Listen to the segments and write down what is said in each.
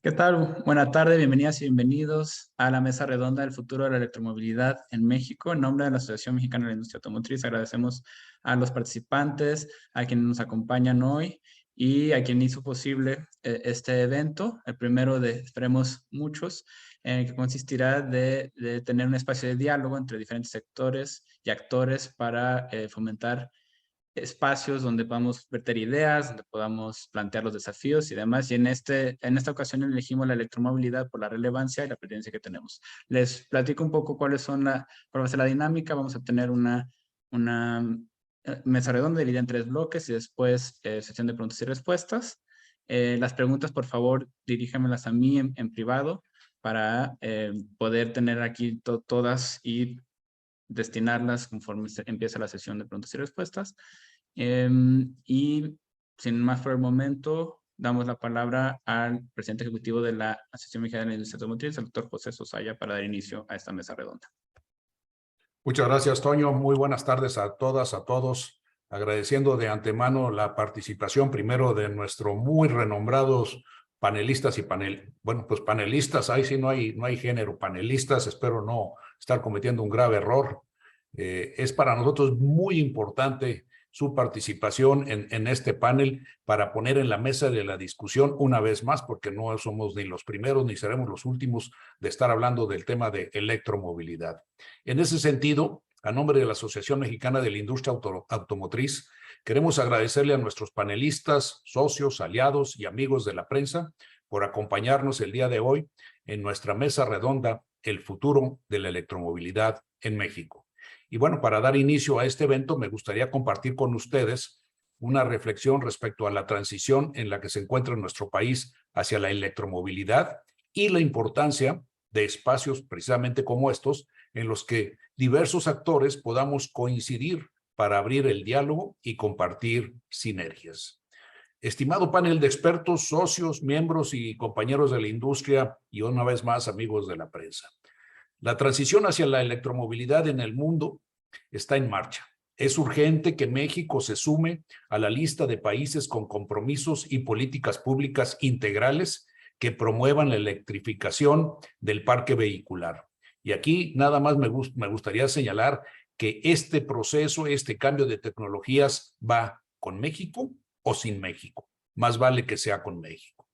¿Qué tal? Buenas tardes, bienvenidas y bienvenidos a la mesa redonda del futuro de la electromovilidad en México. En nombre de la Asociación Mexicana de la Industria Automotriz, agradecemos a los participantes, a quienes nos acompañan hoy y a quien hizo posible este evento, el primero de, esperemos, muchos, en el que consistirá de tener un espacio de diálogo entre diferentes sectores y actores para fomentar espacios donde podamos verter ideas, donde podamos plantear los desafíos y demás. Y en esta ocasión elegimos la electromovilidad por la relevancia y la pertinencia que tenemos. Les platico un poco cuál va a ser la dinámica. Vamos a tener una mesa redonda dividida en 3 bloques y después sesión de preguntas y respuestas. Las preguntas, por favor, diríjamelas a mí en privado para poder tener aquí todas y destinarlas conforme empieza la sesión de preguntas y respuestas. Y sin más por el momento, damos la palabra al presidente ejecutivo de la Asociación Mexicana de la Industria Automotriz, el doctor José Sosaya, para dar inicio a esta mesa redonda. Muchas gracias, Toño. Muy buenas tardes a todas, a todos. Agradeciendo de antemano la participación primero de nuestros muy renombrados panelistas y panelistas, ahí sí no hay género, panelistas, espero no estar cometiendo un grave error. Es para nosotros muy importante su participación en este panel para poner en la mesa de la discusión una vez más, porque no somos ni los primeros ni seremos los últimos de estar hablando del tema de electromovilidad. En ese sentido, a nombre de la Asociación Mexicana de la Industria Automotriz, queremos agradecerle a nuestros panelistas, socios, aliados y amigos de la prensa por acompañarnos el día de hoy en nuestra mesa redonda, El futuro de la electromovilidad en México. Y bueno, para dar inicio a este evento, me gustaría compartir con ustedes una reflexión respecto a la transición en la que se encuentra nuestro país hacia la electromovilidad y la importancia de espacios precisamente como estos, en los que diversos actores podamos coincidir para abrir el diálogo y compartir sinergias. Estimado panel de expertos, socios, miembros y compañeros de la industria y una vez más amigos de la prensa. La transición hacia la electromovilidad en el mundo está en marcha. Es urgente que México se sume a la lista de países con compromisos y políticas públicas integrales que promuevan la electrificación del parque vehicular. Y aquí nada más me gustaría señalar que este proceso, este cambio de tecnologías va con México o sin México. Más vale que sea con México.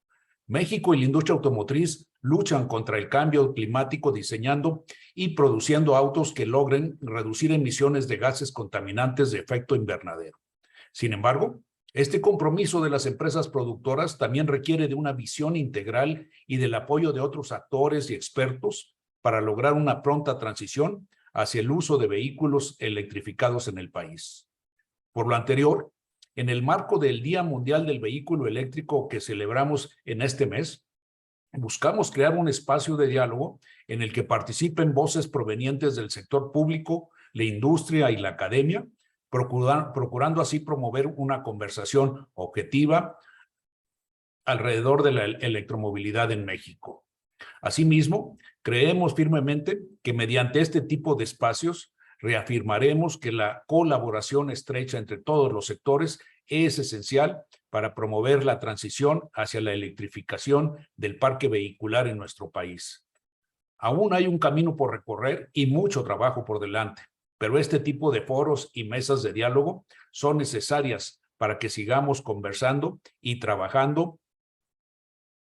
México y la industria automotriz luchan contra el cambio climático diseñando y produciendo autos que logren reducir emisiones de gases contaminantes de efecto invernadero. Sin embargo, este compromiso de las empresas productoras también requiere de una visión integral y del apoyo de otros actores y expertos para lograr una pronta transición hacia el uso de vehículos electrificados en el país. Por lo anterior, en el marco del Día Mundial del Vehículo Eléctrico que celebramos en este mes, buscamos crear un espacio de diálogo en el que participen voces provenientes del sector público, la industria y la academia, procurando así promover una conversación objetiva alrededor de la electromovilidad en México. Asimismo, creemos firmemente que mediante este tipo de espacios reafirmaremos que la colaboración estrecha entre todos los sectores es esencial para promover la transición hacia la electrificación del parque vehicular en nuestro país. Aún hay un camino por recorrer y mucho trabajo por delante, pero este tipo de foros y mesas de diálogo son necesarias para que sigamos conversando y trabajando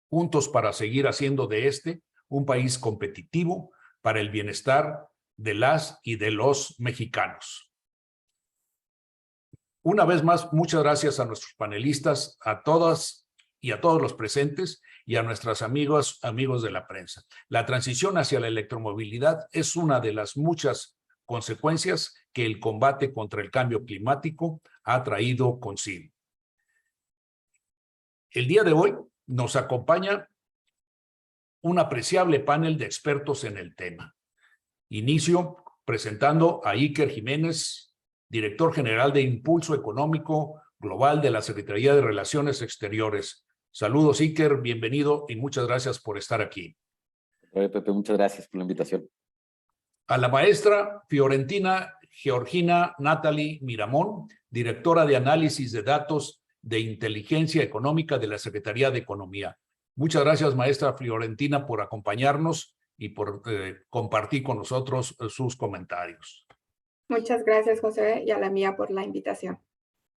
juntos para seguir haciendo de este un país competitivo para el bienestar de las y de los mexicanos. Una vez más, muchas gracias a nuestros panelistas, a todas y a todos los presentes y a nuestros amigos de la prensa. La transición hacia la electromovilidad es una de las muchas consecuencias que el combate contra el cambio climático ha traído consigo. El día de hoy nos acompaña un apreciable panel de expertos en el tema. Inicio presentando a Iker Jiménez, director general de Impulso Económico Global de la Secretaría de Relaciones Exteriores. Saludos, Iker, bienvenido y muchas gracias por estar aquí. Pepe, muchas gracias por la invitación. A la maestra Fiorentina Georgina Natalie Miramón, directora de Análisis de Datos de Inteligencia Económica de la Secretaría de Economía. Muchas gracias, maestra Fiorentina, por acompañarnos y por compartir con nosotros sus comentarios. Muchas gracias, José, y a la mía por la invitación.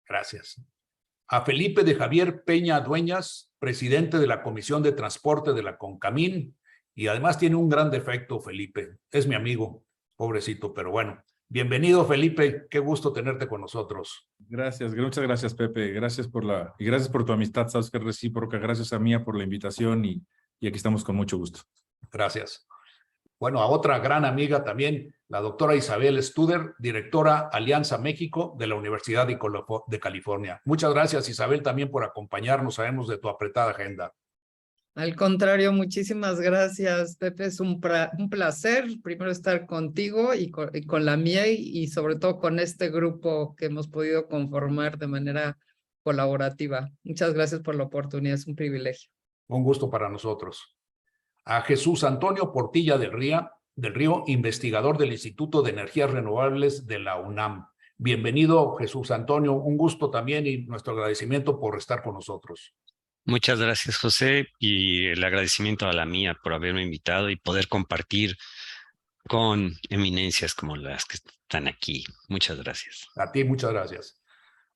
Gracias. A Felipe de Javier Peña Dueñas, presidente de la Comisión de Transporte de la CONCAMIN, y además tiene un gran defecto, Felipe. Es mi amigo, pobrecito, pero bueno. Bienvenido, Felipe. Qué gusto tenerte con nosotros. Gracias, muchas gracias, Pepe. Gracias por tu amistad, sabes que es recíproca. Gracias a Mía por la invitación y aquí estamos con mucho gusto. Gracias. Bueno, a otra gran amiga también, la doctora Isabel Studer, directora Alianza México de la Universidad de California. Muchas gracias, Isabel, también por acompañarnos. Sabemos de tu apretada agenda. Al contrario, muchísimas gracias, Pepe. Es un placer primero estar contigo y con la mía y sobre todo con este grupo que hemos podido conformar de manera colaborativa. Muchas gracias por la oportunidad, es un privilegio. Un gusto para nosotros. A Jesús Antonio Portilla del Río, investigador del Instituto de Energías Renovables de la UNAM. Bienvenido, Jesús Antonio. Un gusto también y nuestro agradecimiento por estar con nosotros. Muchas gracias, José, y el agradecimiento a la mía por haberme invitado y poder compartir con eminencias como las que están aquí. Muchas gracias. A ti, muchas gracias.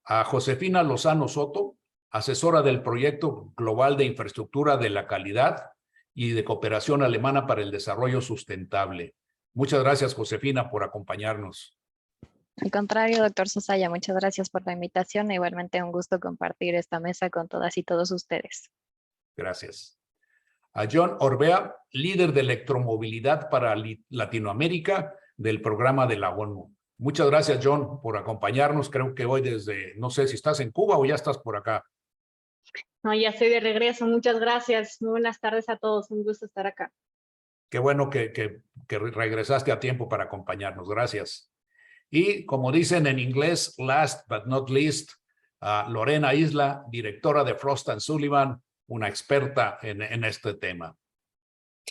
A Josefina Lozano Soto, asesora del Proyecto Global de Infraestructura de la Calidad y de Cooperación Alemana para el Desarrollo Sustentable. Muchas gracias, Josefina, por acompañarnos. Al contrario, doctor Sosaya, muchas gracias por la invitación. Igualmente un gusto compartir esta mesa con todas y todos ustedes. Gracias. A John Orbea, líder de electromovilidad para Latinoamérica del programa de la ONU. Muchas gracias, John, por acompañarnos. Creo que hoy desde, no sé si estás en Cuba o ya estás por acá. No, ya estoy de regreso. Muchas gracias. Muy buenas tardes a todos. Un gusto estar acá. Qué bueno que regresaste a tiempo para acompañarnos. Gracias. Y como dicen en inglés, last but not least, Lorena Isla, directora de Frost & Sullivan, una experta en este tema.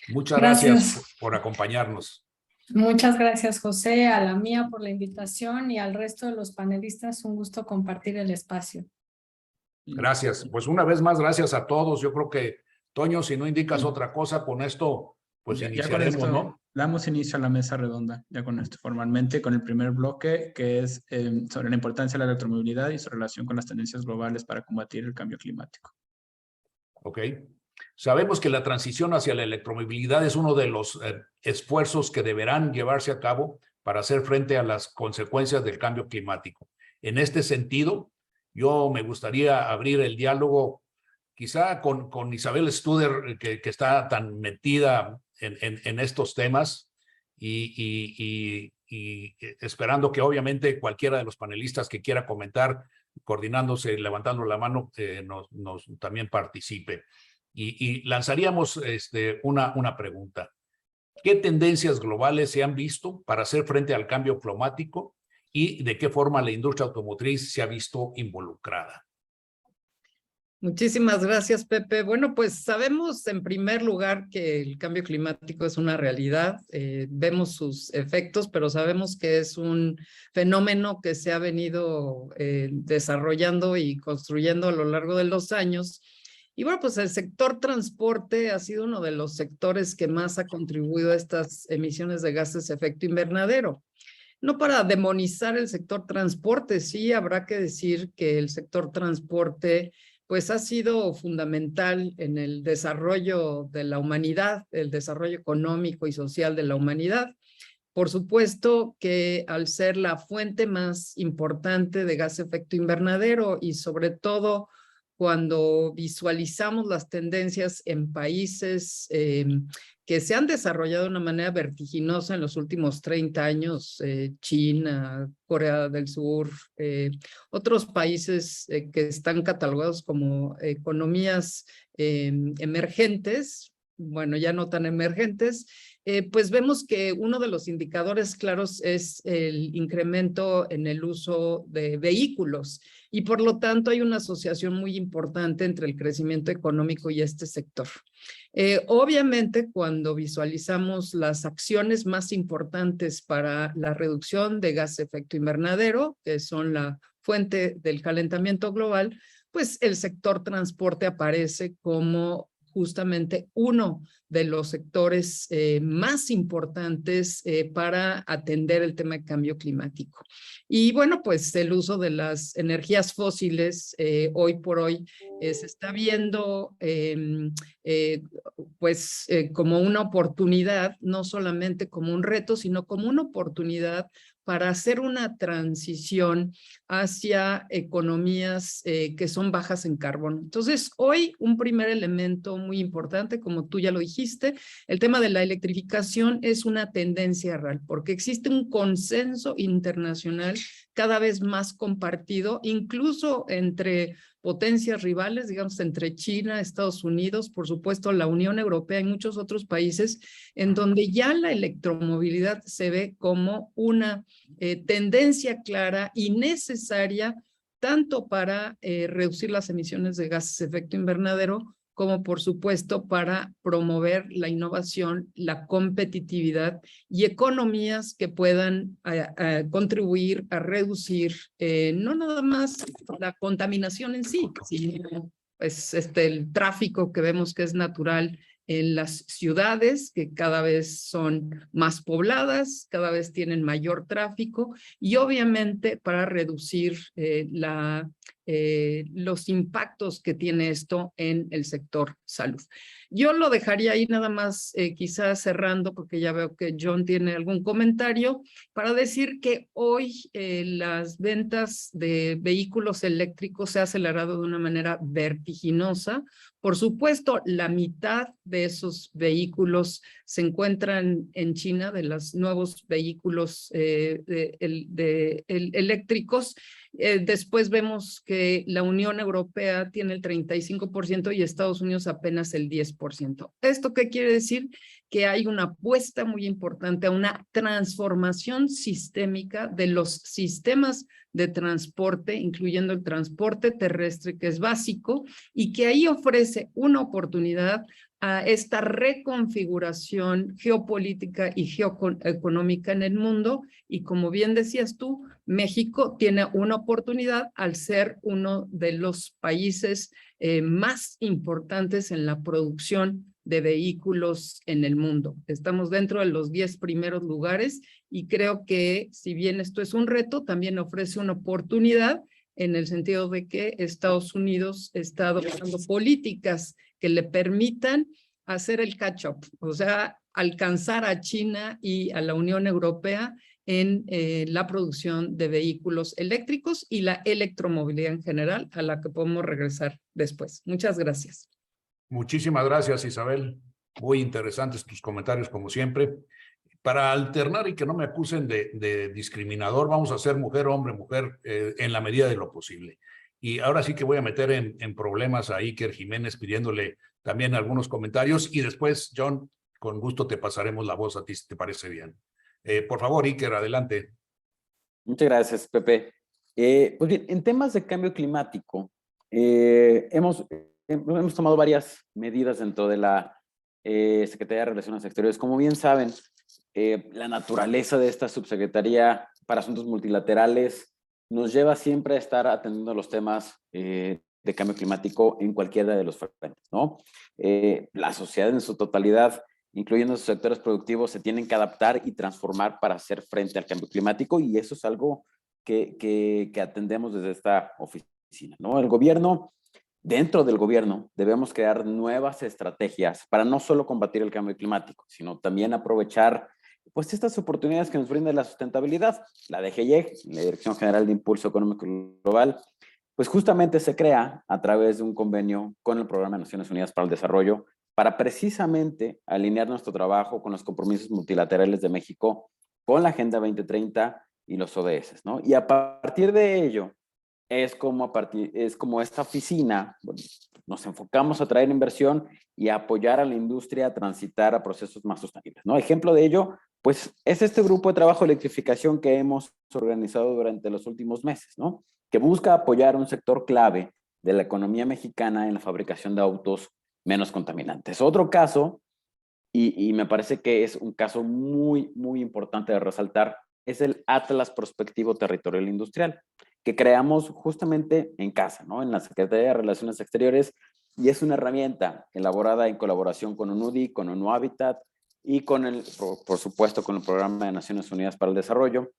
Muchas gracias por acompañarnos. Muchas gracias, José, a la mía por la invitación y al resto de los panelistas. Un gusto compartir el espacio. Gracias. Pues una vez más, gracias a todos. Yo creo que, Toño, si no indicas otra cosa, con esto, pues iniciaremos, ya con esto, ¿no? Damos inicio a la mesa redonda, ya con esto formalmente, con el primer bloque, que es sobre la importancia de la electromovilidad y su relación con las tendencias globales para combatir el cambio climático. Ok. Sabemos que la transición hacia la electromovilidad es uno de los esfuerzos que deberán llevarse a cabo para hacer frente a las consecuencias del cambio climático. En este sentido, yo me gustaría abrir el diálogo quizá con Isabel Studer, que está tan metida en estos temas y esperando que obviamente cualquiera de los panelistas que quiera comentar, coordinándose, levantando la mano, nos también participe. Y lanzaríamos una pregunta. ¿Qué tendencias globales se han visto para hacer frente al cambio climático y de qué forma la industria automotriz se ha visto involucrada? Muchísimas gracias, Pepe. Bueno, pues sabemos en primer lugar que el cambio climático es una realidad. Vemos sus efectos, pero sabemos que es un fenómeno que se ha venido desarrollando y construyendo a lo largo de los años. Y bueno, pues el sector transporte ha sido uno de los sectores que más ha contribuido a estas emisiones de gases de efecto invernadero. No para demonizar el sector transporte, sí habrá que decir que el sector transporte pues ha sido fundamental en el desarrollo de la humanidad, el desarrollo económico y social de la humanidad. Por supuesto que al ser la fuente más importante de gas de efecto invernadero y sobre todo cuando visualizamos las tendencias en países que se han desarrollado de una manera vertiginosa en los últimos 30 años, China, Corea del Sur, otros países que están catalogados como economías emergentes, bueno, ya no tan emergentes, pues vemos que uno de los indicadores claros es el incremento en el uso de vehículos y por lo tanto hay una asociación muy importante entre el crecimiento económico y este sector. Obviamente, cuando visualizamos las acciones más importantes para la reducción de gas de efecto invernadero, que son la fuente del calentamiento global, pues el sector transporte aparece como justamente uno de los sectores más importantes para atender el tema de cambio climático. Y bueno, pues el uso de las energías fósiles hoy por hoy se está viendo como una oportunidad, no solamente como un reto, sino como una oportunidad para hacer una transición hacia economías que son bajas en carbono. Entonces, hoy un primer elemento muy importante, como tú ya lo dijiste, el tema de la electrificación es una tendencia real, porque existe un consenso internacional cada vez más compartido, incluso entre potencias rivales, digamos, entre China, Estados Unidos, por supuesto, la Unión Europea y muchos otros países, en donde ya la electromovilidad se ve como una tendencia clara y necesaria tanto para reducir las emisiones de gases de efecto invernadero como por supuesto para promover la innovación, la competitividad y economías que puedan contribuir a reducir no nada más la contaminación en sí, sino pues, el tráfico que vemos que es natural en las ciudades, que cada vez son más pobladas, cada vez tienen mayor tráfico y obviamente para reducir los impactos que tiene esto en el sector salud. Yo lo dejaría ahí nada más, quizás cerrando, porque ya veo que John tiene algún comentario, para decir que hoy las ventas de vehículos eléctricos se ha acelerado de una manera vertiginosa. Por supuesto, la mitad de esos vehículos se encuentran en China, de los nuevos vehículos eléctricos. Después vemos que la Unión Europea tiene el 35% y Estados Unidos apenas el 10%. ¿Esto qué quiere decir? Que hay una apuesta muy importante a una transformación sistémica de los sistemas de transporte, incluyendo el transporte terrestre, que es básico, y que ahí ofrece una oportunidad a esta reconfiguración geopolítica y geoeconómica en el mundo. Y como bien decías tú, México tiene una oportunidad al ser uno de los países más importantes en la producción de vehículos en el mundo. Estamos dentro de los 10 primeros lugares y creo que si bien esto es un reto, también ofrece una oportunidad en el sentido de que Estados Unidos está adoptando políticas que le permitan hacer el catch-up, o sea, alcanzar a China y a la Unión Europea en la producción de vehículos eléctricos y la electromovilidad en general, a la que podemos regresar después. Muchas gracias. Muchísimas gracias, Isabel. Muy interesantes tus comentarios, como siempre. Para alternar y que no me acusen de discriminador, vamos a ser mujer, hombre, mujer, en la medida de lo posible. Y ahora sí que voy a meter en problemas a Iker Jiménez pidiéndole también algunos comentarios y después, John, con gusto te pasaremos la voz a ti si te parece bien. Por favor, Iker, adelante. Muchas gracias, Pepe. Pues bien, en temas de cambio climático, hemos tomado varias medidas dentro de la Secretaría de Relaciones Exteriores. Como bien saben, la naturaleza de esta subsecretaría para asuntos multilaterales nos lleva siempre a estar atendiendo los temas de cambio climático en cualquiera de los frentes, ¿no? La sociedad en su totalidad, incluyendo sus sectores productivos, se tienen que adaptar y transformar para hacer frente al cambio climático y eso es algo que atendemos desde esta oficina, ¿no? El gobierno, dentro del gobierno, debemos crear nuevas estrategias para no solo combatir el cambio climático, sino también aprovechar pues estas oportunidades que nos brinda la sustentabilidad. La DGIEG, la Dirección General de Impulso Económico Global, pues justamente se crea a través de un convenio con el Programa de Naciones Unidas para el Desarrollo para precisamente alinear nuestro trabajo con los compromisos multilaterales de México, con la Agenda 2030 y los ODS, ¿no? Y a partir de ello, es como esta oficina, bueno, nos enfocamos a traer inversión y a apoyar a la industria a transitar a procesos más sostenibles, ¿no? Ejemplo de ello, pues es este grupo de trabajo de electrificación que hemos organizado durante los últimos meses, ¿no? Que busca apoyar un sector clave de la economía mexicana en la fabricación de autos menos contaminantes. Otro caso, y me parece que es un caso muy, muy importante de resaltar, es el Atlas Prospectivo Territorial Industrial, que creamos justamente en casa, ¿no? En la Secretaría de Relaciones Exteriores, y es una herramienta elaborada en colaboración con UNUDI, con ONU Habitat y con por supuesto, con el Programa de Naciones Unidas para el Desarrollo,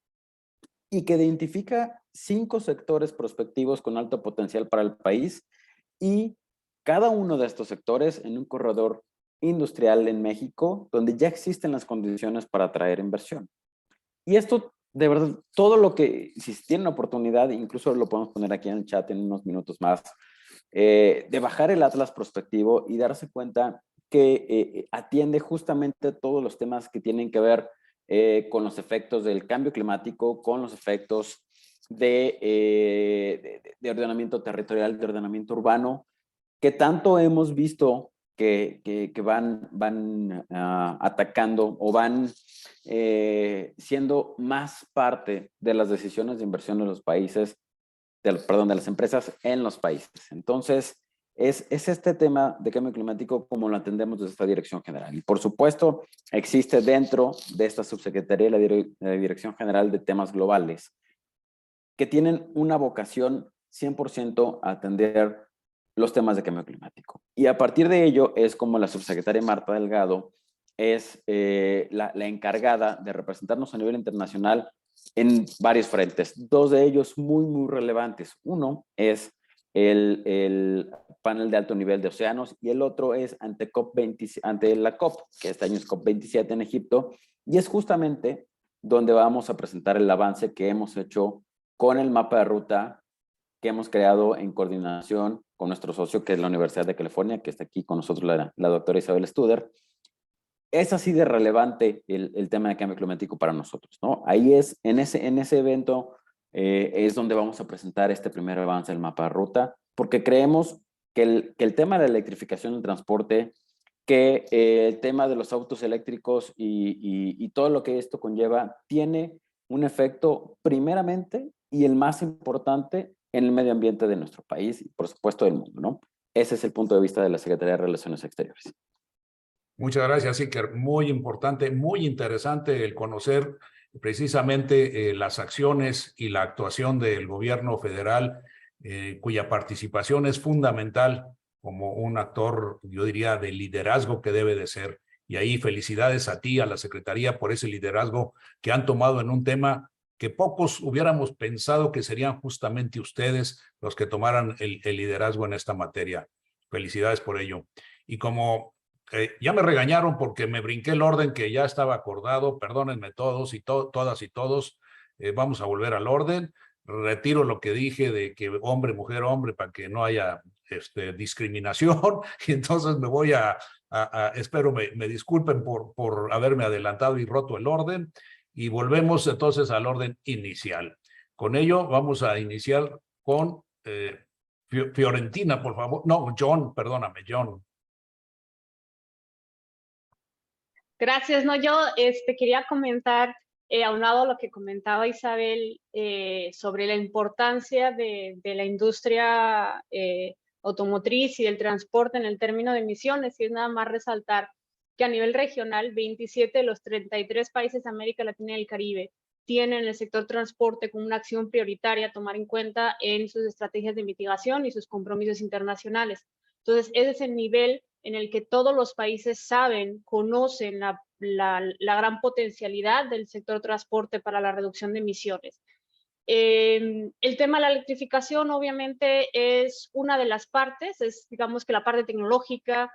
y que identifica 5 sectores prospectivos con alto potencial para el país, y cada uno de estos sectores en un corredor industrial en México, donde ya existen las condiciones para atraer inversión. Y esto, de verdad, todo lo que, si tienen oportunidad, incluso lo podemos poner aquí en el chat en unos minutos más, de bajar el atlas prospectivo y darse cuenta que atiende justamente todos los temas que tienen que ver con los efectos del cambio climático, con los efectos de ordenamiento territorial, de ordenamiento urbano, que tanto hemos visto que van atacando o van siendo más parte de las decisiones de inversión de los países, de las empresas en los países. Entonces, es este tema de cambio climático como lo atendemos desde esta dirección general. Y por supuesto, existe dentro de esta subsecretaría la Dirección General de Temas Globales, que tienen una vocación 100% a atender los temas de cambio climático. Y a partir de ello es como la subsecretaria Marta Delgado es la encargada de representarnos a nivel internacional en varios frentes. 2 de ellos muy relevantes. Uno es el panel de alto nivel de océanos y el otro es ante la COP, que este año es COP27 en Egipto, y es justamente donde vamos a presentar el avance que hemos hecho con el mapa de ruta que hemos creado en coordinación con nuestro socio, que es la Universidad de California, que está aquí con nosotros la doctora Isabel Studer. Es así de relevante el tema de cambio climático para nosotros, ¿no? Ahí es, en ese evento es donde vamos a presentar este primer avance del mapa de ruta, porque creemos que el tema de la electrificación del transporte, que el tema de los autos eléctricos y todo lo que esto conlleva, tiene un efecto primeramente y el más importante en el medio ambiente de nuestro país y por supuesto del mundo, ¿no? Ese es el punto de vista de la Secretaría de Relaciones Exteriores. Muchas gracias, Iker. Muy importante, muy interesante el conocer precisamente las acciones y la actuación del gobierno federal, cuya participación es fundamental como un actor, yo diría, de liderazgo que debe de ser. Y ahí felicidades a ti, a la Secretaría, por ese liderazgo que han tomado en un tema que pocos hubiéramos pensado que serían justamente ustedes los que tomaran el liderazgo en esta materia. Felicidades por ello. Y como ya me regañaron porque me brinqué el orden que ya estaba acordado, perdónenme todos y todas y todos, vamos a volver al orden. Retiro lo que dije de que hombre, mujer, hombre, para que no haya discriminación, y entonces me voy espero me disculpen por haberme adelantado y roto el orden, y volvemos entonces al orden inicial. Con ello vamos a iniciar con Fiorentina, por favor. No, John, perdóname, John. Gracias. No, yo quería comentar, aunado a lo que comentaba Isabel, sobre la importancia de la industria automotriz y del transporte en el término de emisiones, y es nada más resaltar que a nivel regional, 27 de los 33 países de América Latina y el Caribe tienen el sector transporte como una acción prioritaria a tomar en cuenta en sus estrategias de mitigación y sus compromisos internacionales. Entonces, ese es el nivel en el que todos los países saben, conocen la gran potencialidad del sector transporte para la reducción de emisiones. El tema de la electrificación obviamente es una de las partes, es digamos que la parte tecnológica,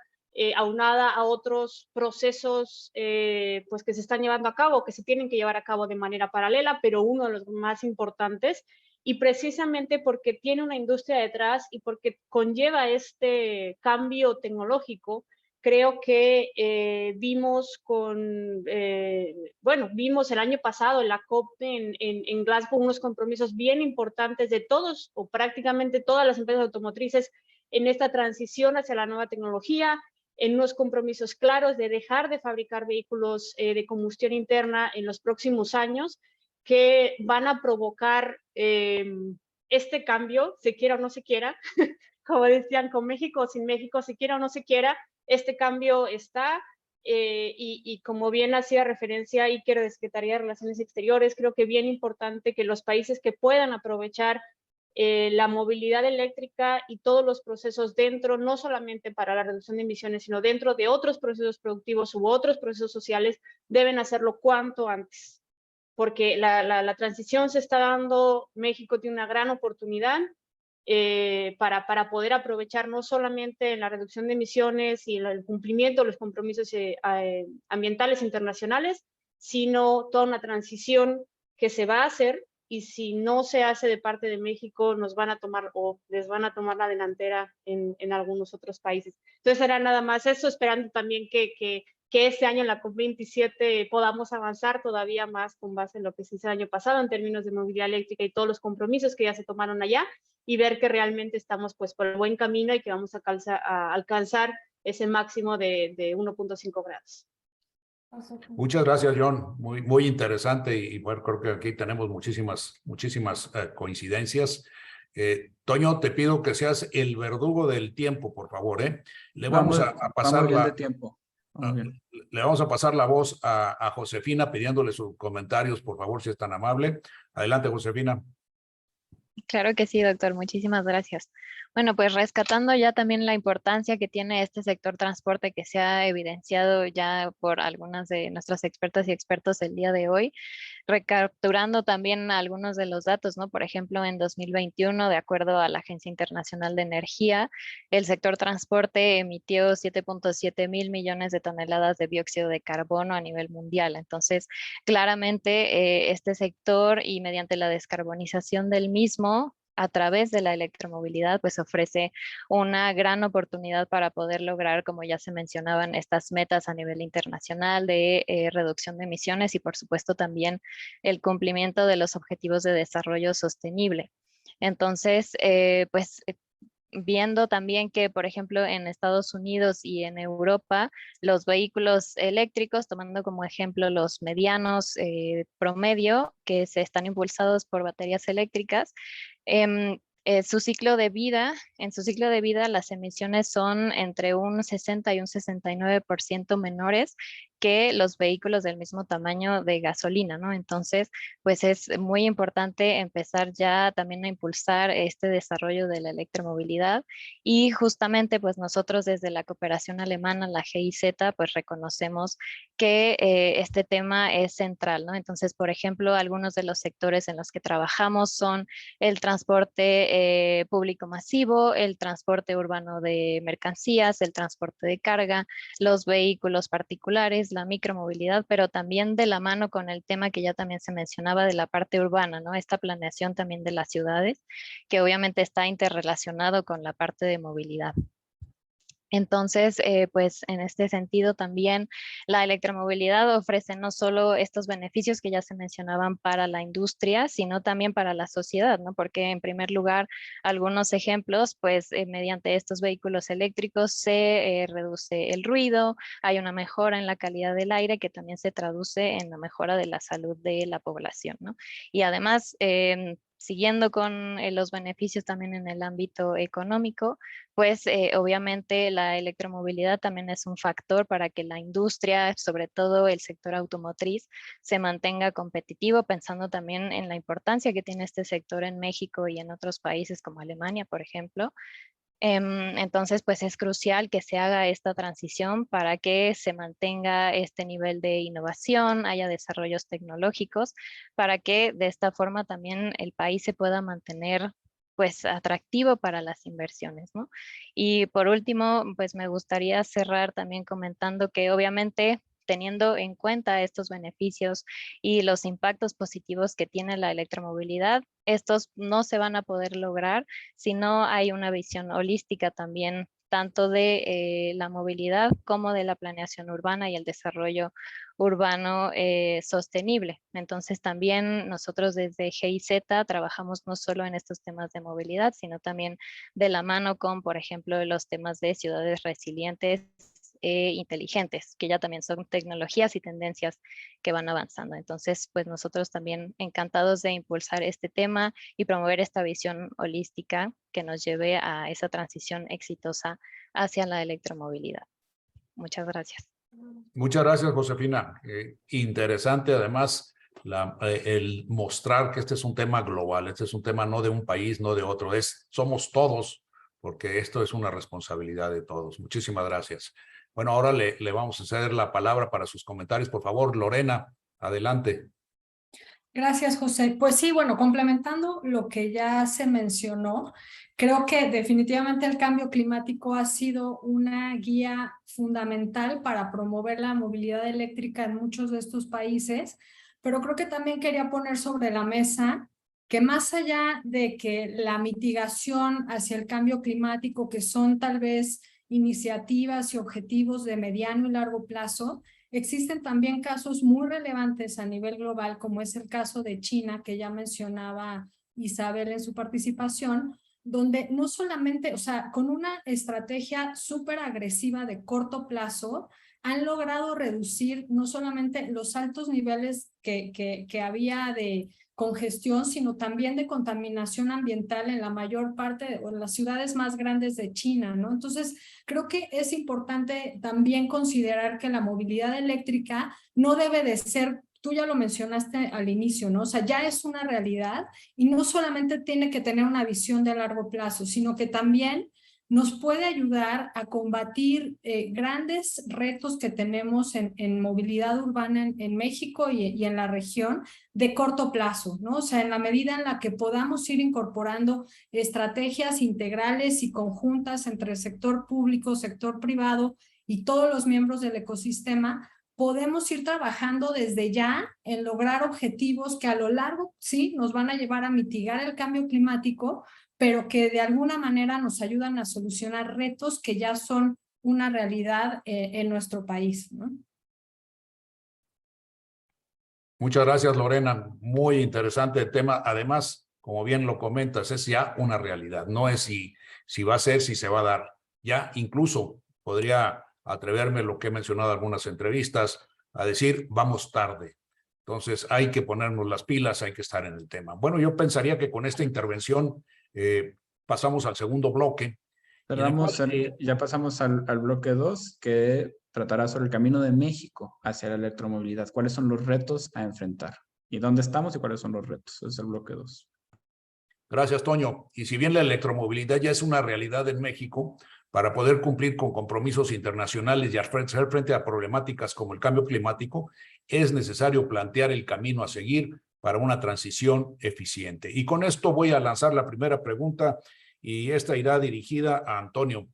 aunada a otros procesos pues que se están llevando a cabo, que se tienen que llevar a cabo de manera paralela, pero uno de los más importantes, y precisamente porque tiene una industria detrás y porque conlleva este cambio tecnológico, creo que vimos vimos el año pasado en la COP en Glasgow unos compromisos bien importantes de todos o prácticamente todas las empresas automotrices en esta transición hacia la nueva tecnología, en unos compromisos claros de dejar de fabricar vehículos de combustión interna en los próximos años, que van a provocar este cambio, se quiera o no se quiera, como decían, con México o sin México, se quiera o no se quiera, este cambio está, y como bien hacía referencia Iker de Secretaría de Relaciones Exteriores, creo que bien importante que los países que puedan aprovechar la movilidad eléctrica y todos los procesos dentro, no solamente para la reducción de emisiones, sino dentro de otros procesos productivos u otros procesos sociales, deben hacerlo cuanto antes. Porque la transición se está dando, México tiene una gran oportunidad para poder aprovechar no solamente en la reducción de emisiones y el cumplimiento de los compromisos ambientales internacionales, sino toda una transición que se va a hacer, y si no se hace de parte de México, nos van a tomar o les van a tomar la delantera en algunos otros países. Entonces era nada más eso, esperando también que este año en la COP27 podamos avanzar todavía más con base en lo que se hizo el año pasado en términos de movilidad eléctrica y todos los compromisos que ya se tomaron allá, y ver que realmente estamos pues por el buen camino y que vamos a alcanzar ese máximo de 1.5 grados. Muchas gracias, John. Muy interesante y bueno, creo que aquí tenemos muchísimas coincidencias. Toño, te pido que seas el verdugo del tiempo, por favor. Le vamos a pasar bien de tiempo. Le vamos a pasar la voz a Josefina pidiéndole sus comentarios, por favor, si es tan amable. Adelante, Josefina. Claro que sí, doctor. Muchísimas gracias. Bueno, pues rescatando ya también la importancia que tiene este sector transporte, que se ha evidenciado ya por algunas de nuestras expertas y expertos el día de hoy, recapturando también algunos de los datos, ¿no? Por ejemplo, en 2021, de acuerdo a la Agencia Internacional de Energía, el sector transporte emitió 7.7 mil millones de toneladas de dióxido de carbono a nivel mundial. Entonces, claramente este sector, y mediante la descarbonización del mismo, a través de la electromovilidad, pues ofrece una gran oportunidad para poder lograr, como ya se mencionaban, estas metas a nivel internacional de reducción de emisiones y por supuesto también el cumplimiento de los objetivos de desarrollo sostenible. Entonces, viendo también que, por ejemplo, en Estados Unidos y en Europa, los vehículos eléctricos, tomando como ejemplo los medianos promedio, que se están impulsados por baterías eléctricas, en su ciclo de vida las emisiones son entre un 60 y un 69% menores que los vehículos del mismo tamaño de gasolina, ¿no? Entonces, pues es muy importante empezar ya también a impulsar este desarrollo de la electromovilidad, y justamente pues nosotros desde la cooperación alemana, la GIZ, pues reconocemos que este tema es central, ¿no? Entonces, por ejemplo, algunos de los sectores en los que trabajamos son el transporte público masivo, el transporte urbano de mercancías, el transporte de carga, los vehículos particulares, la micromovilidad, pero también de la mano con el tema que ya también se mencionaba de la parte urbana, ¿no? Esta planeación también de las ciudades, que obviamente está interrelacionado con la parte de movilidad. Entonces, pues en este sentido también la electromovilidad ofrece no solo estos beneficios que ya se mencionaban para la industria, sino también para la sociedad, ¿no? Porque en primer lugar, algunos ejemplos, pues mediante estos vehículos eléctricos se reduce el ruido, hay una mejora en la calidad del aire que también se traduce en la mejora de la salud de la población, ¿no? Y además, siguiendo con los beneficios también en el ámbito económico, pues obviamente la electromovilidad también es un factor para que la industria, sobre todo el sector automotriz, se mantenga competitivo, pensando también en la importancia que tiene este sector en México y en otros países como Alemania, por ejemplo. Entonces, pues es crucial que se haga esta transición para que se mantenga este nivel de innovación, haya desarrollos tecnológicos, para que de esta forma también el país se pueda mantener pues atractivo para las inversiones, ¿no? Y por último, pues me gustaría cerrar también comentando que obviamente, teniendo en cuenta estos beneficios y los impactos positivos que tiene la electromovilidad, estos no se van a poder lograr si no hay una visión holística también, tanto de la movilidad como de la planeación urbana y el desarrollo urbano sostenible. Entonces también nosotros desde GIZ trabajamos no solo en estos temas de movilidad, sino también de la mano con, por ejemplo, los temas de ciudades resilientes inteligentes, que ya también son tecnologías y tendencias que van avanzando. Entonces, pues nosotros también encantados de impulsar este tema y promover esta visión holística que nos lleve a esa transición exitosa hacia la electromovilidad. Muchas gracias. Muchas gracias, Josefina. Interesante, además, el mostrar que este es un tema global, este es un tema no de un país, no de otro, somos todos, porque esto es una responsabilidad de todos. Muchísimas gracias. Bueno, ahora le vamos a ceder la palabra para sus comentarios. Por favor, Lorena, adelante. Gracias, José. Pues sí, bueno, complementando lo que ya se mencionó, creo que definitivamente el cambio climático ha sido una guía fundamental para promover la movilidad eléctrica en muchos de estos países, pero creo que también quería poner sobre la mesa que más allá de que la mitigación hacia el cambio climático, que son tal vez iniciativas y objetivos de mediano y largo plazo, existen también casos muy relevantes a nivel global, como es el caso de China, que ya mencionaba Isabel en su participación, donde no solamente, o sea, con una estrategia súper agresiva de corto plazo, han logrado reducir no solamente los altos niveles que había de congestión, sino también de contaminación ambiental en la mayor parte o en las ciudades más grandes de China, ¿no? Entonces, creo que es importante también considerar que la movilidad eléctrica no debe de ser, tú ya lo mencionaste al inicio, ¿no? O sea, ya es una realidad y no solamente tiene que tener una visión de largo plazo, sino que también nos puede ayudar a combatir grandes retos que tenemos en movilidad urbana en México y en la región de corto plazo, ¿no? O sea, en la medida en la que podamos ir incorporando estrategias integrales y conjuntas entre el sector público, sector privado y todos los miembros del ecosistema, podemos ir trabajando desde ya en lograr objetivos que a lo largo, sí, nos van a llevar a mitigar el cambio climático, pero que de alguna manera nos ayudan a solucionar retos que ya son una realidad en nuestro país, ¿no? Muchas gracias, Lorena. Muy interesante el tema. Además, como bien lo comentas, es ya una realidad. No es si va a ser, si se va a dar. Ya incluso podría atreverme, lo que he mencionado en algunas entrevistas, a decir, vamos tarde. Entonces, hay que ponernos las pilas, hay que estar en el tema. Bueno, yo pensaría que con esta intervención pasamos al segundo bloque. Ya pasamos al bloque 2, que tratará sobre el camino de México hacia la electromovilidad. ¿Cuáles son los retos a enfrentar? ¿Y dónde estamos y cuáles son los retos? Ese es el bloque 2. Gracias, Toño. Y si bien la electromovilidad ya es una realidad en México, para poder cumplir con compromisos internacionales y hacer frente a problemáticas como el cambio climático, es necesario plantear el camino a seguir para una transición eficiente. Y con esto voy a lanzar la primera pregunta, y esta irá dirigida a Antonio.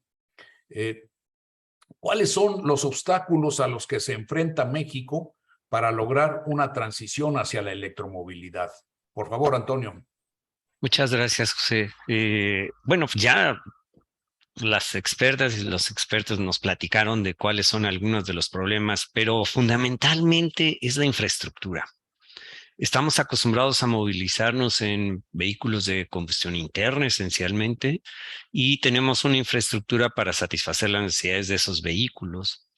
¿Cuáles son los obstáculos a los que se enfrenta México para lograr una transición hacia la electromovilidad? Por favor, Antonio. Muchas gracias, José. Bueno, ya las expertas y los expertos nos platicaron de cuáles son algunos de los problemas, pero fundamentalmente es la infraestructura. Estamos acostumbrados a movilizarnos en vehículos de combustión interna esencialmente, y tenemos una infraestructura para satisfacer las necesidades de esos vehículos,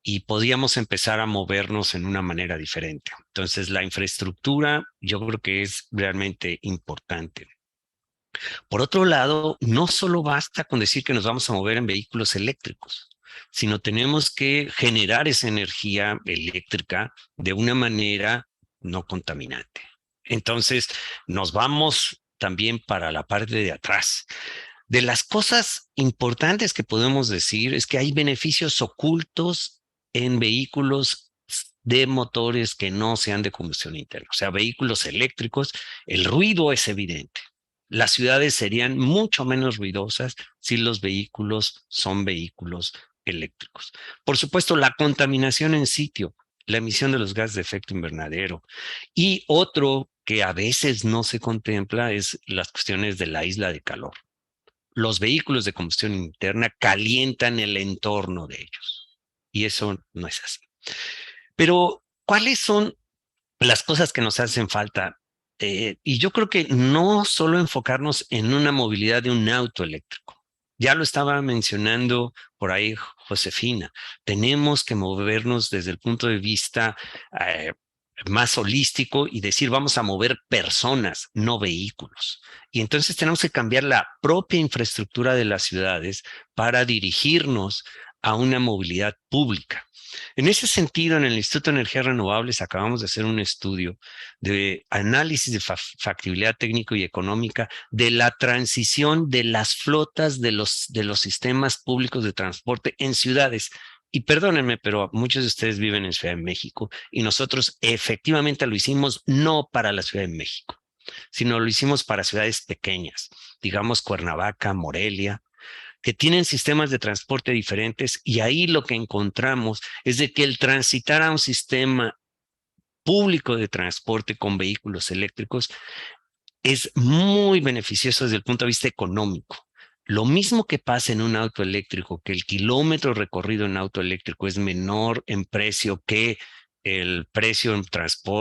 y podíamos empezar a movernos en una manera diferente. Entonces, la infraestructura yo creo que es realmente importante. Por otro lado, no solo basta con decir que nos vamos a mover en vehículos eléctricos, sino tenemos que generar esa energía eléctrica de una manera no contaminante. Entonces, nos vamos también para la parte de atrás. De las cosas importantes que podemos decir es que hay beneficios ocultos en vehículos de motores que no sean de combustión interna. O sea, vehículos eléctricos, el ruido es evidente. Las ciudades serían mucho menos ruidosas si los vehículos son vehículos eléctricos. Por supuesto, la contaminación en sitio, la emisión de los gases de efecto invernadero. Y otro que a veces no se contempla es las cuestiones de la isla de calor. Los vehículos de combustión interna calientan el entorno de ellos, y eso no es así. Pero, ¿cuáles son las cosas que nos hacen falta? Y yo creo que no solo enfocarnos en una movilidad de un auto eléctrico. Ya lo estaba mencionando por ahí Josefina. Tenemos que movernos desde el punto de vista más holístico y decir, vamos a mover personas, no vehículos. Y entonces tenemos que cambiar la propia infraestructura de las ciudades para dirigirnos a una movilidad pública. En ese sentido, en el Instituto de Energías Renovables acabamos de hacer un estudio de análisis de factibilidad técnico y económica de la transición de las flotas de los sistemas públicos de transporte en ciudades. Y perdónenme, pero muchos de ustedes viven en Ciudad de México y nosotros efectivamente lo hicimos no para la Ciudad de México, sino lo hicimos para ciudades pequeñas, digamos Cuernavaca, Morelia, que tienen sistemas de transporte diferentes, y ahí lo que encontramos es de que el transitar a un sistema público de transporte con vehículos eléctricos es muy beneficioso desde el punto de vista económico. Lo mismo que pasa en un auto eléctrico, que el kilómetro recorrido en auto eléctrico es menor en precio que el precio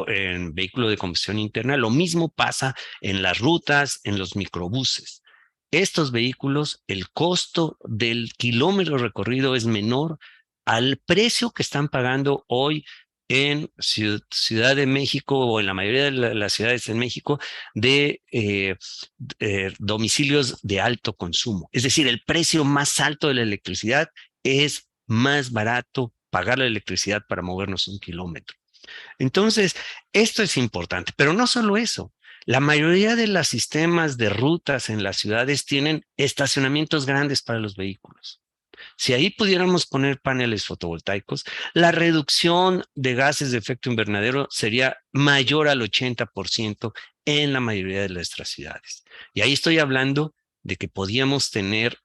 en vehículo de combustión interna, lo mismo pasa en las rutas, en los microbuses. Estos vehículos, el costo del kilómetro recorrido es menor al precio que están pagando hoy en Ciudad de México o en la mayoría de las ciudades en México de domicilios de alto consumo. Es decir, el precio más alto de la electricidad es más barato pagar la electricidad para movernos un kilómetro. Entonces, esto es importante, pero no solo eso. La mayoría de los sistemas de rutas en las ciudades tienen estacionamientos grandes para los vehículos. Si ahí pudiéramos poner paneles fotovoltaicos, la reducción de gases de efecto invernadero sería mayor al 80% en la mayoría de nuestras ciudades. Y ahí estoy hablando de que podíamos tener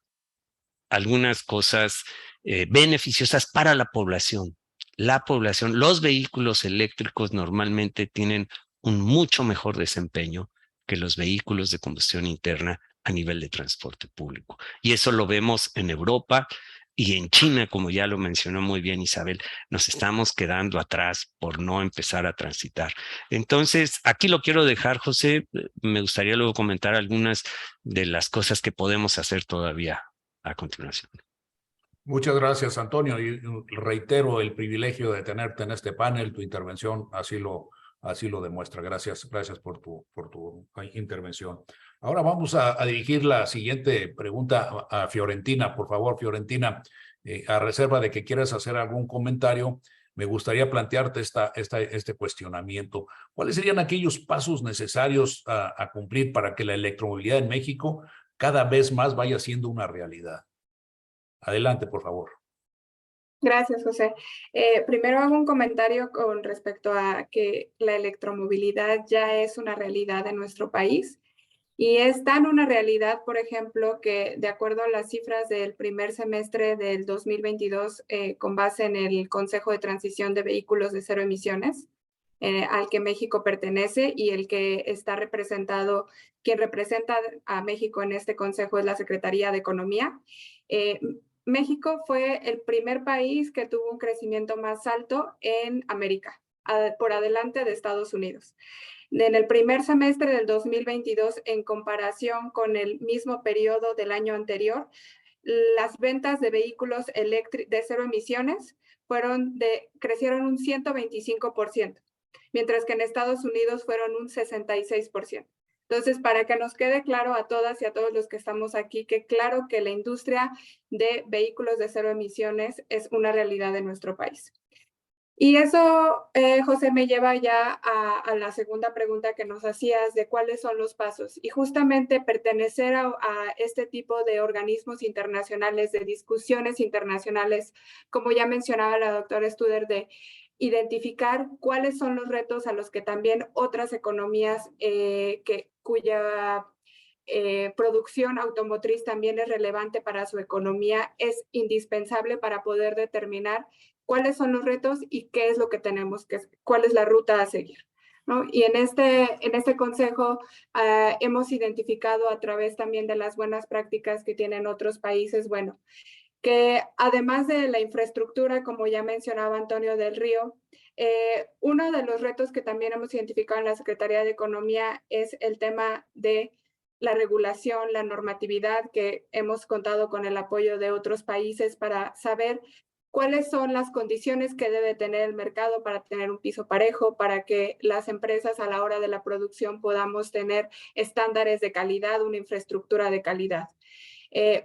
algunas cosas beneficiosas para la población. Los vehículos eléctricos normalmente tienen un mucho mejor desempeño que los vehículos de combustión interna a nivel de transporte público. Y eso lo vemos en Europa y en China, como ya lo mencionó muy bien Isabel, nos estamos quedando atrás por no empezar a transitar. Entonces, aquí lo quiero dejar, José. Me gustaría luego comentar algunas de las cosas que podemos hacer todavía a continuación. Muchas gracias, Antonio, y reitero el privilegio de tenerte en este panel. Tu intervención así lo demuestra. Gracias por tu intervención. Ahora vamos a dirigir la siguiente pregunta a Fiorentina. Por favor, Fiorentina, a reserva de que quieras hacer algún comentario, me gustaría plantearte este cuestionamiento. ¿Cuáles serían aquellos pasos necesarios a cumplir para que la electromovilidad en México cada vez más vaya siendo una realidad? Adelante, por favor. Gracias, José. Primero hago un comentario con respecto a que la electromovilidad ya es una realidad en nuestro país, y es tan una realidad, por ejemplo, que de acuerdo a las cifras del primer semestre del 2022, con base en el Consejo de Transición de Vehículos de Cero Emisiones, al que México pertenece y el que está representado, quien representa a México en este consejo es la Secretaría de Economía. México fue el primer país que tuvo un crecimiento más alto en América, por adelante de Estados Unidos. En el primer semestre del 2022, en comparación con el mismo periodo del año anterior, las ventas de vehículos de cero emisiones crecieron un 125%, mientras que en Estados Unidos fueron un 66%. Entonces, para que nos quede claro a todas y a todos los que estamos aquí, que claro que la industria de vehículos de cero emisiones es una realidad en nuestro país. Y eso, José, me lleva ya a la segunda pregunta que nos hacías de cuáles son los pasos. Y justamente pertenecer a este tipo de organismos internacionales, de discusiones internacionales, como ya mencionaba la doctora Studer, de identificar cuáles son los retos a los que también otras economías cuya producción automotriz también es relevante para su economía, es indispensable para poder determinar cuáles son los retos y qué es lo que cuál es la ruta a seguir, ¿no? Y en este consejo hemos identificado a través también de las buenas prácticas que tienen otros países, bueno, que además de la infraestructura, como ya mencionaba Antonio del Río, uno de los retos que también hemos identificado en la Secretaría de Economía es el tema de la regulación, la normatividad, que hemos contado con el apoyo de otros países para saber cuáles son las condiciones que debe tener el mercado para tener un piso parejo, para que las empresas a la hora de la producción podamos tener estándares de calidad, una infraestructura de calidad.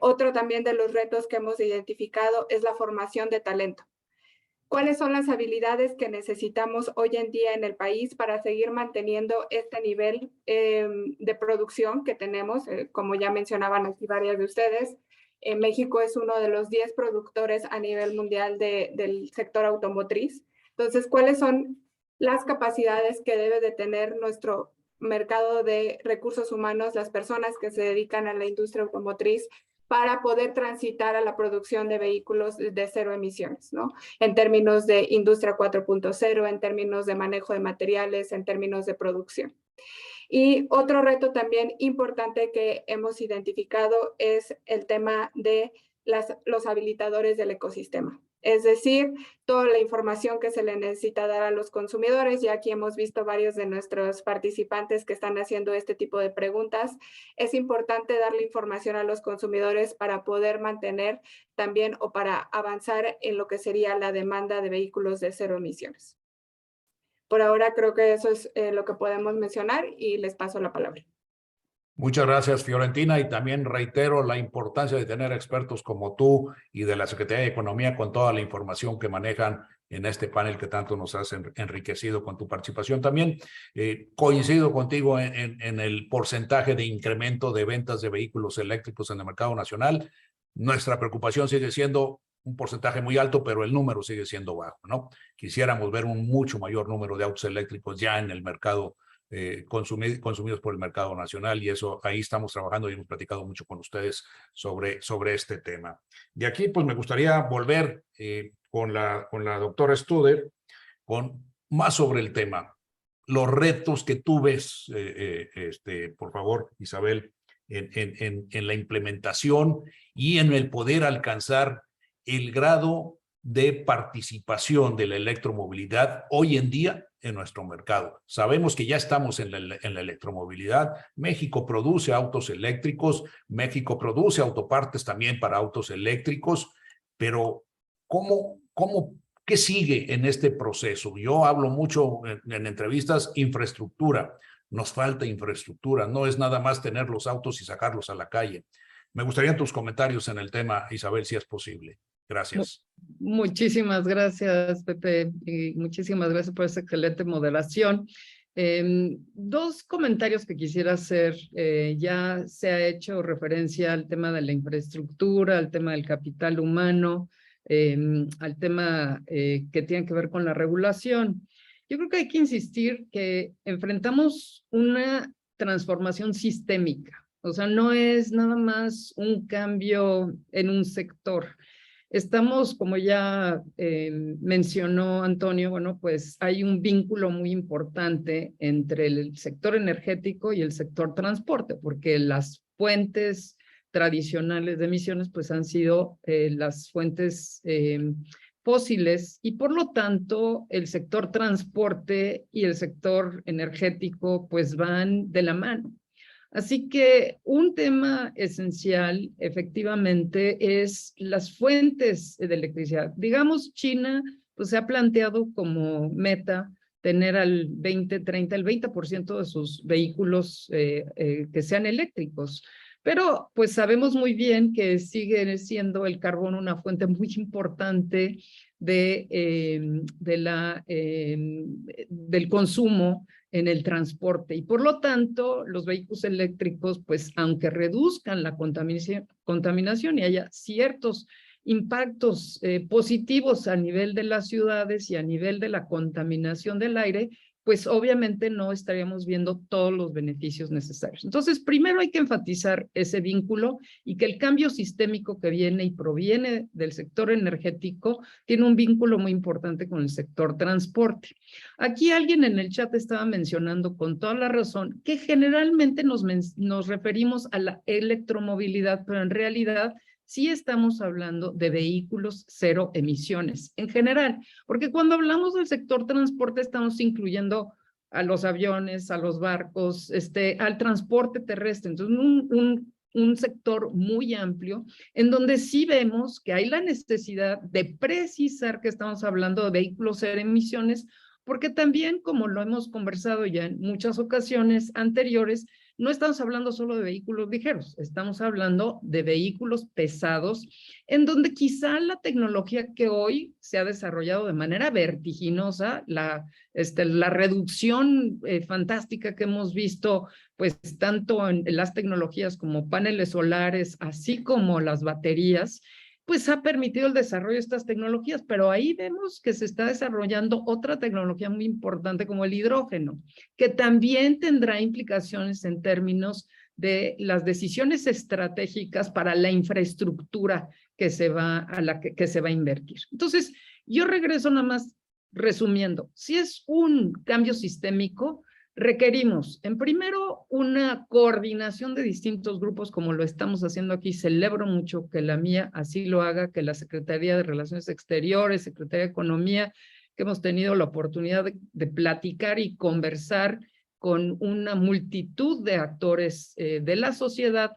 Otro también de los retos que hemos identificado es la formación de talento. ¿Cuáles son las habilidades que necesitamos hoy en día en el país para seguir manteniendo este nivel de producción que tenemos? Como ya mencionaban aquí varias de ustedes, México es uno de los 10 productores a nivel mundial del sector automotriz. Entonces, ¿cuáles son las capacidades que debe de tener nuestro mercado de recursos humanos, las personas que se dedican a la industria automotriz, para poder transitar a la producción de vehículos de cero emisiones, ¿no? En términos de industria 4.0, en términos de manejo de materiales, en términos de producción. Y otro reto también importante que hemos identificado es el tema de los habilitadores del ecosistema. Es decir, toda la información que se le necesita dar a los consumidores. Ya aquí hemos visto varios de nuestros participantes que están haciendo este tipo de preguntas. Es importante darle información a los consumidores para poder mantener también o para avanzar en lo que sería la demanda de vehículos de cero emisiones. Por ahora creo que eso es lo que podemos mencionar y les paso la palabra. Muchas gracias, Fiorentina, y también reitero la importancia de tener expertos como tú y de la Secretaría de Economía con toda la información que manejan en este panel que tanto nos has enriquecido con tu participación. También coincido contigo en el porcentaje de incremento de ventas de vehículos eléctricos en el mercado nacional. Nuestra preocupación sigue siendo un porcentaje muy alto, pero el número sigue siendo bajo, ¿no? Quisiéramos ver un mucho mayor número de autos eléctricos ya en el mercado consumidos por el mercado nacional, y eso ahí estamos trabajando y hemos platicado mucho con ustedes sobre este tema. De aquí, pues me gustaría volver con la doctora Studer con más sobre el tema. Los retos que tú ves, por favor, Isabel, en la implementación y en el poder alcanzar el grado de participación de la electromovilidad hoy en día en nuestro mercado. Sabemos que ya estamos en la electromovilidad. México produce autos eléctricos, México produce autopartes también para autos eléctricos, pero ¿qué sigue en este proceso? Yo hablo mucho en entrevistas, infraestructura. Nos falta infraestructura, no es nada más tener los autos y sacarlos a la calle. Me gustarían tus comentarios en el tema, Isabel, si es posible. Gracias. Muchísimas gracias, Pepe, y muchísimas gracias por esa excelente moderación. Dos comentarios que quisiera hacer. Ya se ha hecho referencia al tema de la infraestructura, al tema del capital humano, al tema que tiene que ver con la regulación. Yo creo que hay que insistir que enfrentamos una transformación sistémica. O sea, no es nada más un cambio en un sector. Estamos, como ya mencionó Antonio, bueno, pues hay un vínculo muy importante entre el sector energético y el sector transporte, porque las fuentes tradicionales de emisiones pues han sido las fuentes fósiles, y por lo tanto el sector transporte y el sector energético pues van de la mano. Así que un tema esencial, efectivamente, es las fuentes de electricidad. Digamos, China pues, se ha planteado como meta tener al 2030, el 20% de sus vehículos que sean eléctricos. Pero pues sabemos muy bien que sigue siendo el carbón una fuente muy importante del consumo en el transporte, y por lo tanto los vehículos eléctricos, pues aunque reduzcan la contaminación y haya ciertos impactos positivos a nivel de las ciudades y a nivel de la contaminación del aire, pues obviamente no estaríamos viendo todos los beneficios necesarios. Entonces, primero hay que enfatizar ese vínculo, y que el cambio sistémico que viene y proviene del sector energético tiene un vínculo muy importante con el sector transporte. Aquí alguien en el chat estaba mencionando con toda la razón que generalmente nos referimos a la electromovilidad, pero en realidad sí estamos hablando de vehículos cero emisiones en general, porque cuando hablamos del sector transporte estamos incluyendo a los aviones, a los barcos, al transporte terrestre. Entonces, un sector muy amplio en donde sí vemos que hay la necesidad de precisar que estamos hablando de vehículos cero emisiones, porque también, como lo hemos conversado ya en muchas ocasiones anteriores, no estamos hablando solo de vehículos ligeros, estamos hablando de vehículos pesados, en donde quizá la tecnología que hoy se ha desarrollado de manera vertiginosa, la reducción fantástica que hemos visto, pues tanto en las tecnologías como paneles solares, así como las baterías, pues ha permitido el desarrollo de estas tecnologías, pero ahí vemos que se está desarrollando otra tecnología muy importante como el hidrógeno, que también tendrá implicaciones en términos de las decisiones estratégicas para la infraestructura que se va que se va a invertir. Entonces, yo regreso nada más resumiendo, si es un cambio sistémico, requerimos, en primero, una coordinación de distintos grupos como lo estamos haciendo aquí. Celebro mucho que la mía así lo haga, que la Secretaría de Relaciones Exteriores, Secretaría de Economía, que hemos tenido la oportunidad de platicar y conversar con una multitud de actores de la sociedad,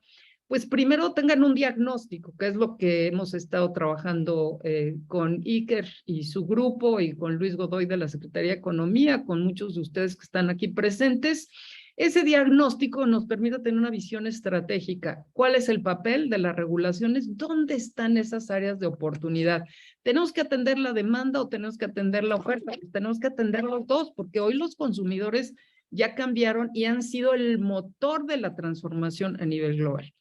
pues primero tengan un diagnóstico, que es lo que hemos estado trabajando con Iker y su grupo y con Luis Godoy de la Secretaría de Economía, con muchos de ustedes que están aquí presentes. Ese diagnóstico nos permite tener una visión estratégica. ¿Cuál es el papel de las regulaciones? ¿Dónde están esas áreas de oportunidad? ¿Tenemos que atender la demanda o tenemos que atender la oferta? Tenemos que atender los dos, porque hoy los consumidores ya cambiaron y han sido el motor de la transformación a nivel global.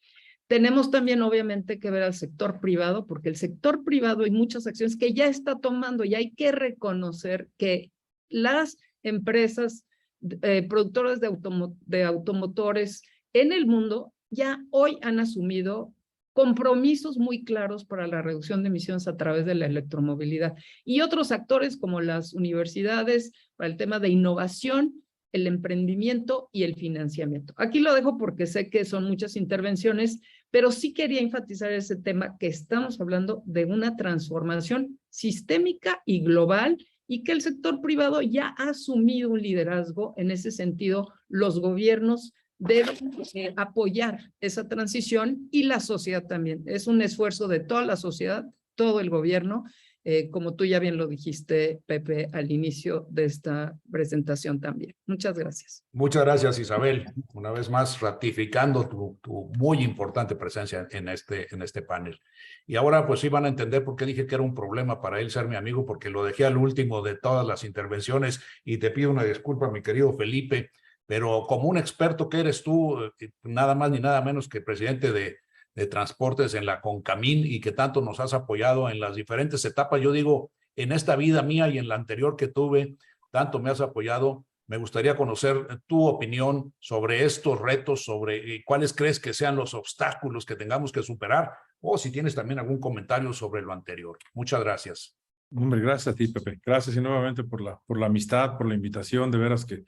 Tenemos también, obviamente, que ver al sector privado, porque el sector privado hay muchas acciones que ya está tomando y hay que reconocer que las empresas productoras de automotores en el mundo ya hoy han asumido compromisos muy claros para la reducción de emisiones a través de la electromovilidad. Y otros actores como las universidades para el tema de innovación, el emprendimiento y el financiamiento. Aquí lo dejo porque sé que son muchas intervenciones, pero sí quería enfatizar ese tema que estamos hablando de una transformación sistémica y global y que el sector privado ya ha asumido un liderazgo en ese sentido. Los gobiernos deben apoyar esa transición y la sociedad también. Es un esfuerzo de toda la sociedad, todo el gobierno, como tú ya bien lo dijiste, Pepe, al inicio de esta presentación también. Muchas gracias. Muchas gracias, Isabel. Una vez más, ratificando tu muy importante presencia en este panel. Y ahora, pues sí van a entender por qué dije que era un problema para él ser mi amigo, porque lo dejé al último de todas las intervenciones y te pido una disculpa, mi querido Felipe, pero como un experto que eres tú, nada más ni nada menos que presidente de transportes en la CONCAMIN y que tanto nos has apoyado en las diferentes etapas. Yo digo, en esta vida mía y en la anterior que tuve, tanto me has apoyado. Me gustaría conocer tu opinión sobre estos retos, sobre cuáles crees que sean los obstáculos que tengamos que superar, o si tienes también algún comentario sobre lo anterior. Muchas gracias. Hombre, gracias a ti, Pepe. Gracias y nuevamente por la amistad, por la invitación. De veras que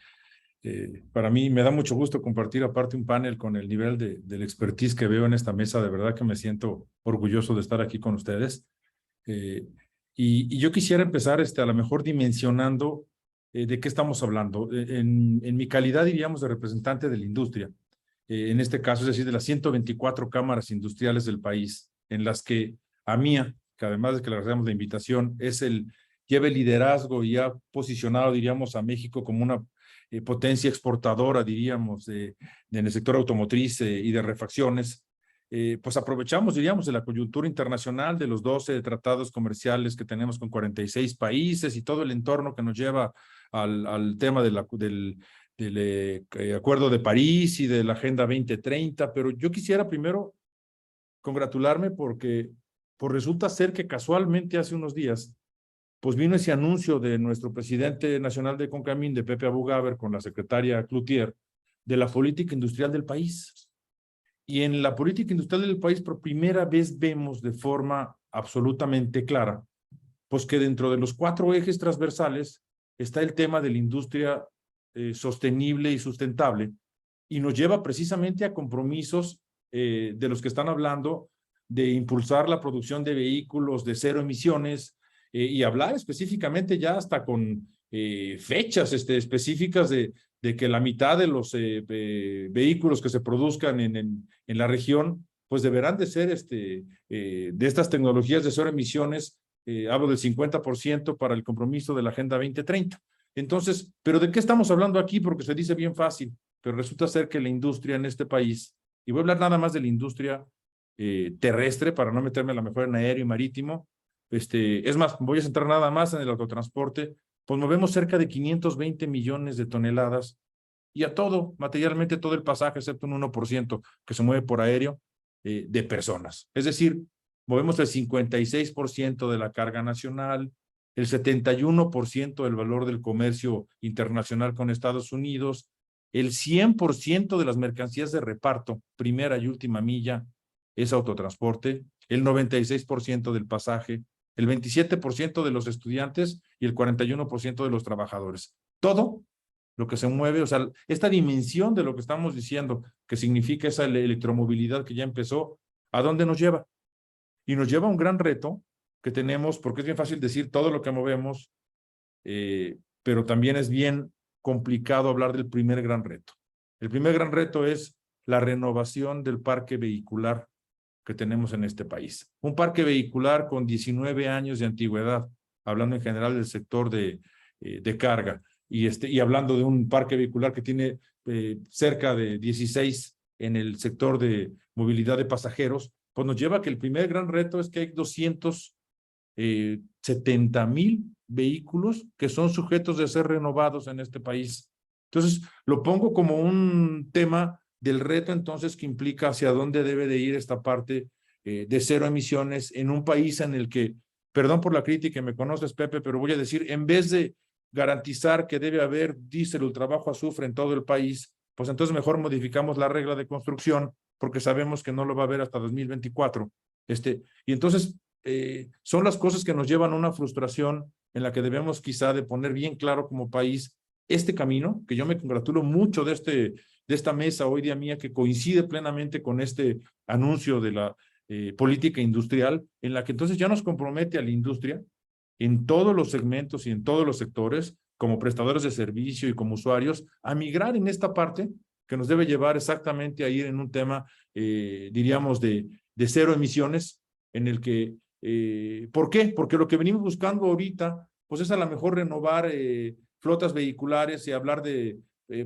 para mí me da mucho gusto compartir aparte un panel con el nivel del expertise que veo en esta mesa. De verdad que me siento orgulloso de estar aquí con ustedes. Y yo quisiera empezar a lo mejor dimensionando de qué estamos hablando. En mi calidad, diríamos, de representante de la industria, en este caso, es decir, de las 124 cámaras industriales del país, en las que AMIA, que además de que le agradecemos la invitación, lleva el liderazgo y ha posicionado, diríamos, a México como una potencia exportadora, diríamos, en el sector automotriz y de refacciones, pues aprovechamos, diríamos, de la coyuntura internacional, de los 12 tratados comerciales que tenemos con 46 países y todo el entorno que nos lleva al tema del Acuerdo de París y de la Agenda 2030, pero yo quisiera primero congratularme porque resulta ser que casualmente hace unos días pues vino ese anuncio de nuestro presidente nacional de CONCAMIN, de Pepe Abugaber, con la secretaria Cloutier, de la política industrial del país. Y en la política industrial del país, por primera vez vemos de forma absolutamente clara, pues que dentro de los 4 ejes transversales está el tema de la industria sostenible y sustentable, y nos lleva precisamente a compromisos de los que están hablando, de impulsar la producción de vehículos de 0 emisiones, y hablar específicamente ya hasta con fechas específicas de que la mitad de los vehículos que se produzcan en la región, pues deberán de ser de estas tecnologías de 0 emisiones. Hablo del 50% para el compromiso de la Agenda 2030. Entonces, ¿pero de qué estamos hablando aquí? Porque se dice bien fácil. pero resulta ser que la industria en este país, y voy a hablar nada más de la industria terrestre para no meterme a lo mejor en aéreo y marítimo, es más, voy a centrar nada más en el autotransporte, pues movemos cerca de 520 millones de toneladas y a todo, materialmente todo el pasaje, excepto un 1% que se mueve por aéreo, de personas. Es decir, movemos el 56% de la carga nacional, el 71% del valor del comercio internacional con Estados Unidos, el 100% de las mercancías de reparto, primera y última milla, es autotransporte, el 96% del pasaje, el 27% de los estudiantes y el 41% de los trabajadores. Todo lo que se mueve, o sea, esta dimensión de lo que estamos diciendo, que significa esa electromovilidad que ya empezó, ¿a dónde nos lleva? Y nos lleva a un gran reto que tenemos, porque es bien fácil decir todo lo que movemos, pero también es bien complicado hablar del primer gran reto. El primer gran reto es la renovación del parque vehicular que tenemos en este país. Un parque vehicular con 19 años de antigüedad, hablando en general del sector de carga, y hablando de un parque vehicular que tiene cerca de 16 en el sector de movilidad de pasajeros, pues nos lleva a que el primer gran reto es que hay 270,000 vehículos que son sujetos de ser renovados en este país. Entonces, lo pongo como un tema del reto entonces que implica hacia dónde debe de ir esta parte de cero emisiones en un país en el que, perdón por la crítica, me conoces, Pepe, pero voy a decir, en vez de garantizar que debe haber diésel ultra bajo azufre en todo el país, pues entonces mejor modificamos la regla de construcción porque sabemos que no lo va a haber hasta 2024. Y entonces son las cosas que nos llevan a una frustración en la que debemos quizá de poner bien claro como país este camino, que yo me congratulo mucho de esta mesa hoy día mía, que coincide plenamente con este anuncio de la política industrial, en la que entonces ya nos compromete a la industria en todos los segmentos y en todos los sectores, como prestadores de servicio y como usuarios, a migrar en esta parte que nos debe llevar exactamente a ir en un tema, diríamos, de cero emisiones, en el que, ¿por qué? Porque lo que venimos buscando ahorita, pues es a lo mejor renovar flotas vehiculares y hablar de,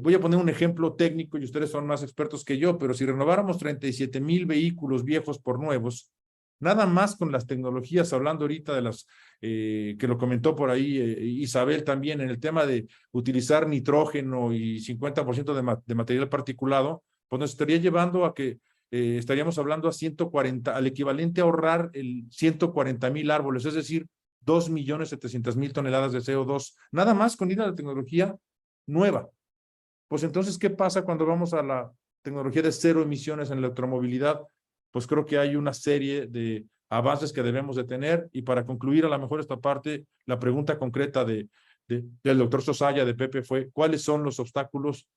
voy a poner un ejemplo técnico y ustedes son más expertos que yo, pero si renováramos 37,000 vehículos viejos por nuevos, nada más con las tecnologías, hablando ahorita de las, que lo comentó por ahí Isabel también, en el tema de utilizar nitrógeno y 50% de material particulado, pues nos estaría llevando a que estaríamos hablando a 140, al equivalente a ahorrar 140,000 árboles, es decir, 2,700,000 toneladas de CO2, nada más con ir a la tecnología nueva. Pues entonces, ¿qué pasa cuando vamos a la tecnología de cero emisiones en la electromovilidad? Pues creo que hay una serie de avances que debemos de tener. Y para concluir a lo mejor esta parte, la pregunta concreta del doctor Sosaya, de Pepe, fue ¿cuáles son los obstáculos,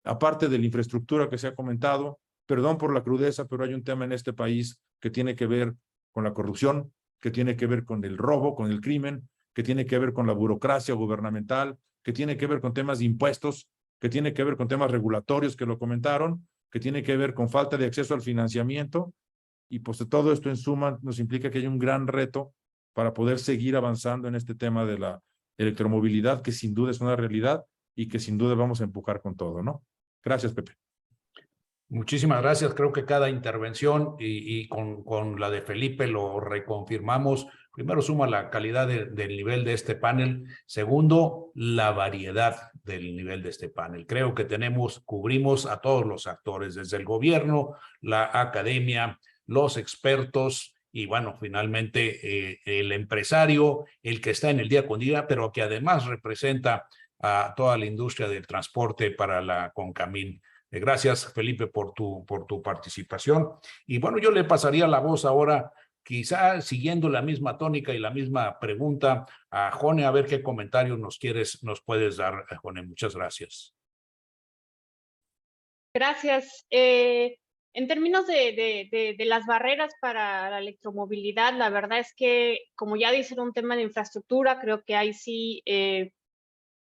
aparte de la infraestructura que se ha comentado? Perdón por la crudeza, pero hay un tema en este país que tiene que ver con la corrupción, que tiene que ver con el robo, con el crimen, que tiene que ver con la burocracia gubernamental, que tiene que ver con temas de impuestos, que tiene que ver con temas regulatorios que lo comentaron, que tiene que ver con falta de acceso al financiamiento, y pues todo esto en suma nos implica que hay un gran reto para poder seguir avanzando en este tema de la electromovilidad, que sin duda es una realidad y que sin duda vamos a empujar con todo, ¿no? Gracias, Pepe. Muchísimas gracias. Creo que cada intervención y con la de Felipe lo reconfirmamos. Primero, suma la calidad del nivel de este panel. Segundo, la variedad del nivel de este panel. Creo que cubrimos a todos los actores, desde el gobierno, la academia, los expertos y, bueno, finalmente el empresario, el que está en el día con día, pero que además representa a toda la industria del transporte para la CONCAMIN. Gracias, Felipe, por tu participación. Y bueno, yo le pasaría la voz ahora, quizá siguiendo la misma tónica y la misma pregunta, a Jone, a ver qué comentarios nos puedes dar, Jone. Muchas gracias. Gracias. En términos de las barreras para la electromovilidad, la verdad es que, como ya dicen, un tema de infraestructura, creo que ahí sí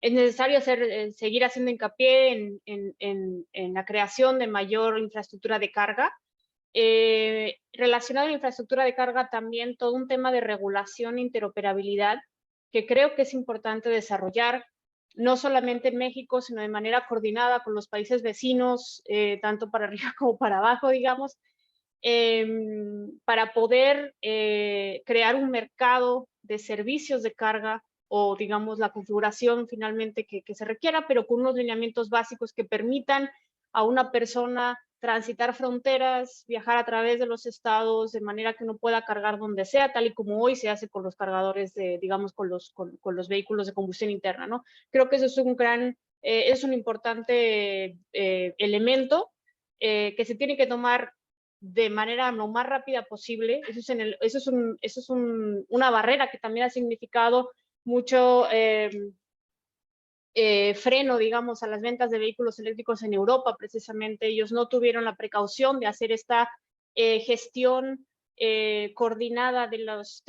es necesario seguir haciendo hincapié en la creación de mayor infraestructura de carga. Relacionado a la infraestructura de carga, también todo un tema de regulación e interoperabilidad que creo que es importante desarrollar. no solamente en México, sino de manera coordinada con los países vecinos, tanto para arriba como para abajo, digamos, para poder crear un mercado de servicios de carga o, digamos, la configuración finalmente que se requiera, pero con unos lineamientos básicos que permitan a una persona transitar fronteras, viajar a través de los estados, de manera que uno pueda cargar donde sea, tal y como hoy se hace con los cargadores, digamos, con los vehículos de combustión interna, ¿no? Creo que eso es es un importante elemento que se tiene que tomar de manera lo más rápida posible. Eso es una barrera que también ha significado mucho freno, digamos, a las ventas de vehículos eléctricos en Europa. Precisamente ellos no tuvieron la precaución de hacer esta gestión coordinada de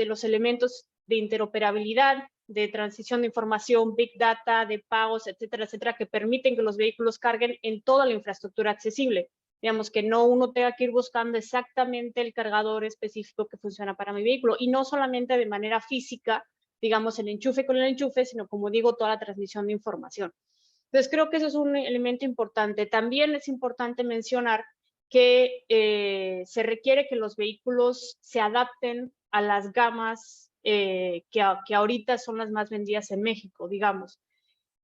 los elementos de interoperabilidad, de transición de información, big data, de pagos, etcétera, etcétera, que permiten que los vehículos carguen en toda la infraestructura accesible. Digamos, que no uno tenga que ir buscando exactamente el cargador específico que funciona para mi vehículo, y no solamente de manera física, digamos, el enchufe con el enchufe, sino, como digo, toda la transmisión de información. Entonces, creo que eso es un elemento importante. También es importante mencionar que se requiere que los vehículos se adapten a las gamas que ahorita son las más vendidas en México, digamos.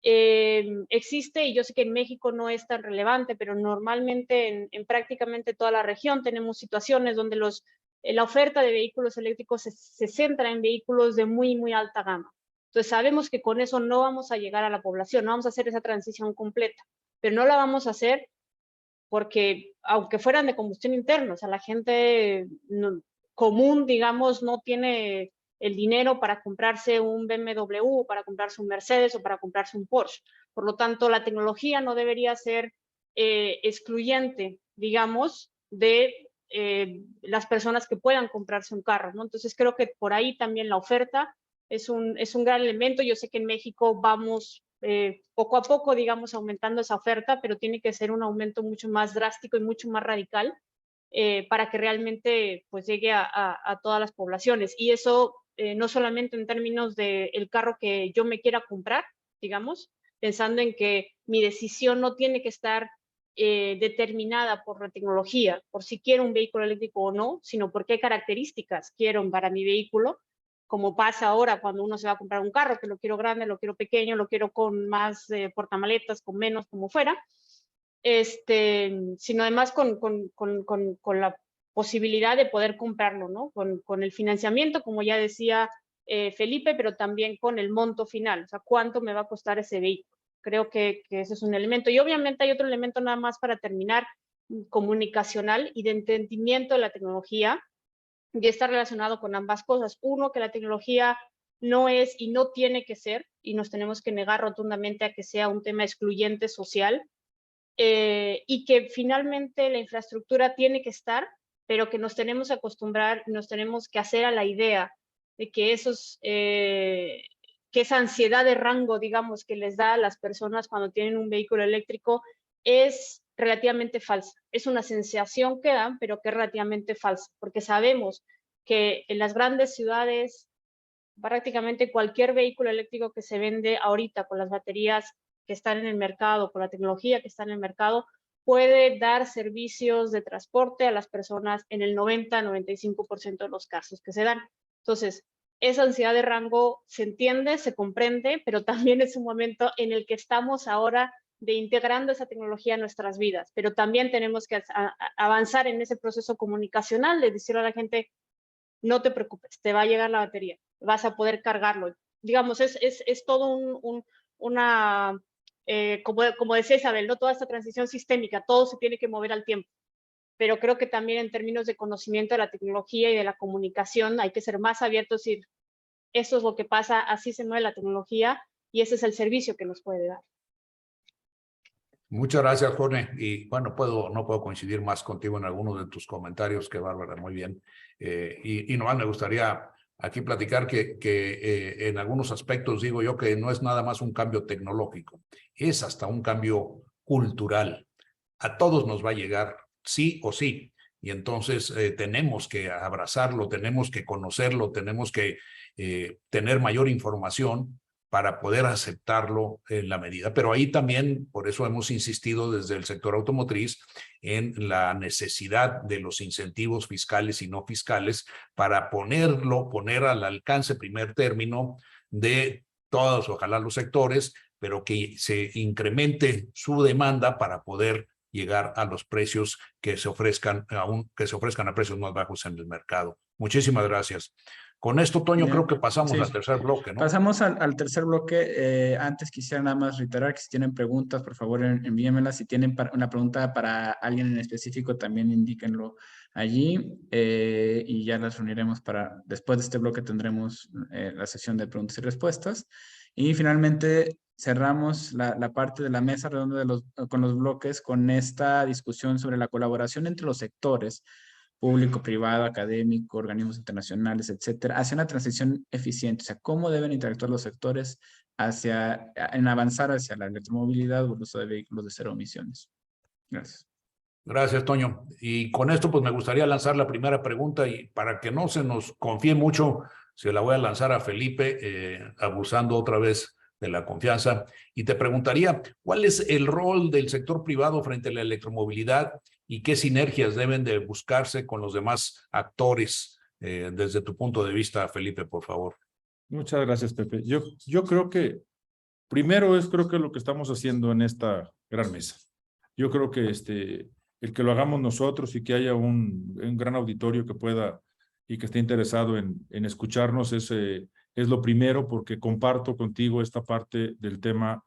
Existe, y yo sé que en México no es tan relevante, pero normalmente en prácticamente toda la región tenemos situaciones donde la oferta de vehículos eléctricos se centra en vehículos de muy, muy alta gama. Entonces sabemos que con eso no vamos a llegar a la población, no vamos a hacer esa transición completa, pero no la vamos a hacer porque, aunque fueran de combustión interna, o sea, la gente común, digamos, no tiene el dinero para comprarse un BMW, o para comprarse un Mercedes, o para comprarse un Porsche. Por lo tanto, la tecnología no debería ser excluyente, digamos, de las personas que puedan comprarse un carro, ¿no? Entonces, creo que por ahí también la oferta es un gran elemento. Yo sé que en México vamos poco a poco, digamos, aumentando esa oferta, pero tiene que ser un aumento mucho más drástico y mucho más radical para que realmente pues llegue a todas las poblaciones. Y eso no solamente en términos del carro que yo me quiera comprar, digamos, pensando en que mi decisión no tiene que estar determinada por la tecnología, por si quiero un vehículo eléctrico o no, sino por qué características quiero para mi vehículo, como pasa ahora cuando uno se va a comprar un carro, que lo quiero grande, lo quiero pequeño, lo quiero con más portamaletas, con menos, como fuera, sino además con la posibilidad de poder comprarlo, ¿no? Con el financiamiento, como ya decía Felipe, pero también con el monto final, o sea, cuánto me va a costar ese vehículo. Creo que ese es un elemento. Y obviamente hay otro elemento nada más para terminar, comunicacional y de entendimiento de la tecnología, y está relacionado con ambas cosas. Uno, que la tecnología no es y no tiene que ser, y nos tenemos que negar rotundamente a que sea un tema excluyente social, y que finalmente la infraestructura tiene que estar, pero que nos tenemos que acostumbrar, nos tenemos que hacer a la idea de que que esa ansiedad de rango, digamos, que les da a las personas cuando tienen un vehículo eléctrico es relativamente falsa. Es una sensación que dan, pero que es relativamente falsa, porque sabemos que en las grandes ciudades prácticamente cualquier vehículo eléctrico que se vende ahorita con las baterías que están en el mercado, con la tecnología que está en el mercado, puede dar servicios de transporte a las personas en el 90-95% de los casos que se dan. Entonces, esa ansiedad de rango se entiende, se comprende, pero también es un momento en el que estamos ahora de integrando esa tecnología en nuestras vidas, pero también tenemos que avanzar en ese proceso comunicacional de decirle a la gente, no te preocupes, te va a llegar la batería, vas a poder cargarlo. Digamos, es todo como decía Isabel, ¿no? Toda esta transición sistémica, todo se tiene que mover al tiempo. Pero creo que también en términos de conocimiento de la tecnología y de la comunicación hay que ser más abiertos y decir, esto es lo que pasa, así se mueve la tecnología y ese es el servicio que nos puede dar. Muchas gracias, Jorge. Y bueno, no puedo coincidir más contigo en algunos de tus comentarios, que Bárbara, muy bien. Y nomás me gustaría aquí platicar que en algunos aspectos digo yo que no es nada más un cambio tecnológico, es hasta un cambio cultural. A todos nos va a llegar, sí o sí. Y entonces tenemos que abrazarlo, tenemos que conocerlo, tenemos que tener mayor información para poder aceptarlo en la medida. Pero ahí también, por eso hemos insistido desde el sector automotriz en la necesidad de los incentivos fiscales y no fiscales para poner al alcance, primer término, de todos, ojalá los sectores, pero que se incremente su demanda para poder llegar a los precios que se ofrezcan a precios más bajos en el mercado. Muchísimas gracias. Con esto, Toño, creo que pasamos al tercer bloque, ¿no? Pasamos al tercer bloque. Antes quisiera nada más reiterar que si tienen preguntas, por favor envíenmelas. Si tienen una pregunta para alguien en específico, también indíquenlo allí y ya las reuniremos para, después de este bloque tendremos la sesión de preguntas y respuestas. Y finalmente cerramos la parte de la mesa redonda con los bloques con esta discusión sobre la colaboración entre los sectores público, privado, académico, organismos internacionales, etcétera, hacia una transición eficiente. O sea, cómo deben interactuar los sectores en avanzar hacia la electromovilidad o el uso de vehículos de cero emisiones. Gracias. Gracias, Toño. Y con esto, pues me gustaría lanzar la primera pregunta y para que no se nos confíe mucho, se la voy a lanzar a Felipe, abusando otra vez de la confianza. Y te preguntaría, ¿cuál es el rol del sector privado frente a la electromovilidad y qué sinergias deben de buscarse con los demás actores desde tu punto de vista, Felipe, por favor? Muchas gracias, Pepe. Yo creo que primero creo que lo que estamos haciendo en esta gran mesa. Yo creo que el que lo hagamos nosotros y que haya un gran auditorio que pueda y que esté interesado en escucharnos es lo primero, porque comparto contigo esta parte del tema,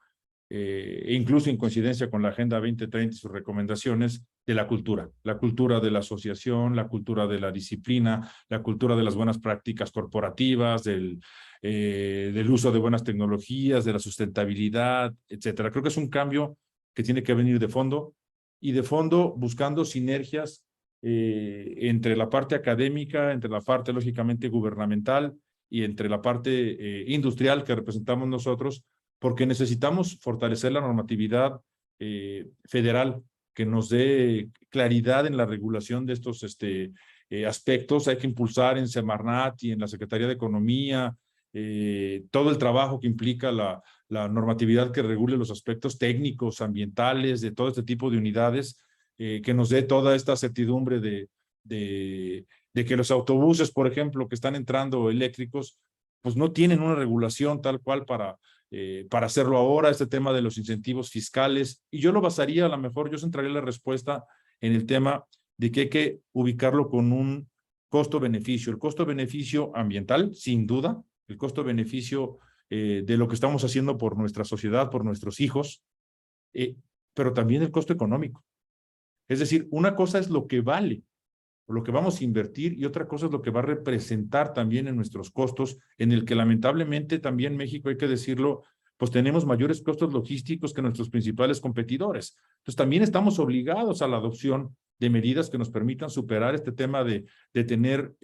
incluso en coincidencia con la Agenda 2030 y sus recomendaciones, de la cultura de la asociación, la cultura de la disciplina, la cultura de las buenas prácticas corporativas, del uso de buenas tecnologías, de la sustentabilidad, etcétera. Creo que es un cambio que tiene que venir de fondo, y de fondo buscando sinergias entre la parte académica, entre la parte lógicamente gubernamental y entre la parte industrial que representamos nosotros, porque necesitamos fortalecer la normatividad federal que nos dé claridad en la regulación de estos aspectos. Hay que impulsar en Semarnat y en la Secretaría de Economía todo el trabajo que implica la normatividad que regule los aspectos técnicos, ambientales, de todo este tipo de unidades, que nos dé toda esta certidumbre de que los autobuses, por ejemplo, que están entrando eléctricos, pues no tienen una regulación tal cual para hacerlo ahora, este tema de los incentivos fiscales. Y yo lo basaría, a lo mejor yo centraría la respuesta en el tema de que hay que ubicarlo con un costo-beneficio. El costo-beneficio ambiental, sin duda, el costo-beneficio de lo que estamos haciendo por nuestra sociedad, por nuestros hijos, pero también el costo económico. Es decir, una cosa es lo que vale, lo que vamos a invertir, y otra cosa es lo que va a representar también en nuestros costos, en el que lamentablemente también México, hay que decirlo, pues tenemos mayores costos logísticos que nuestros principales competidores. Entonces también estamos obligados a la adopción de medidas que nos permitan superar este tema de tener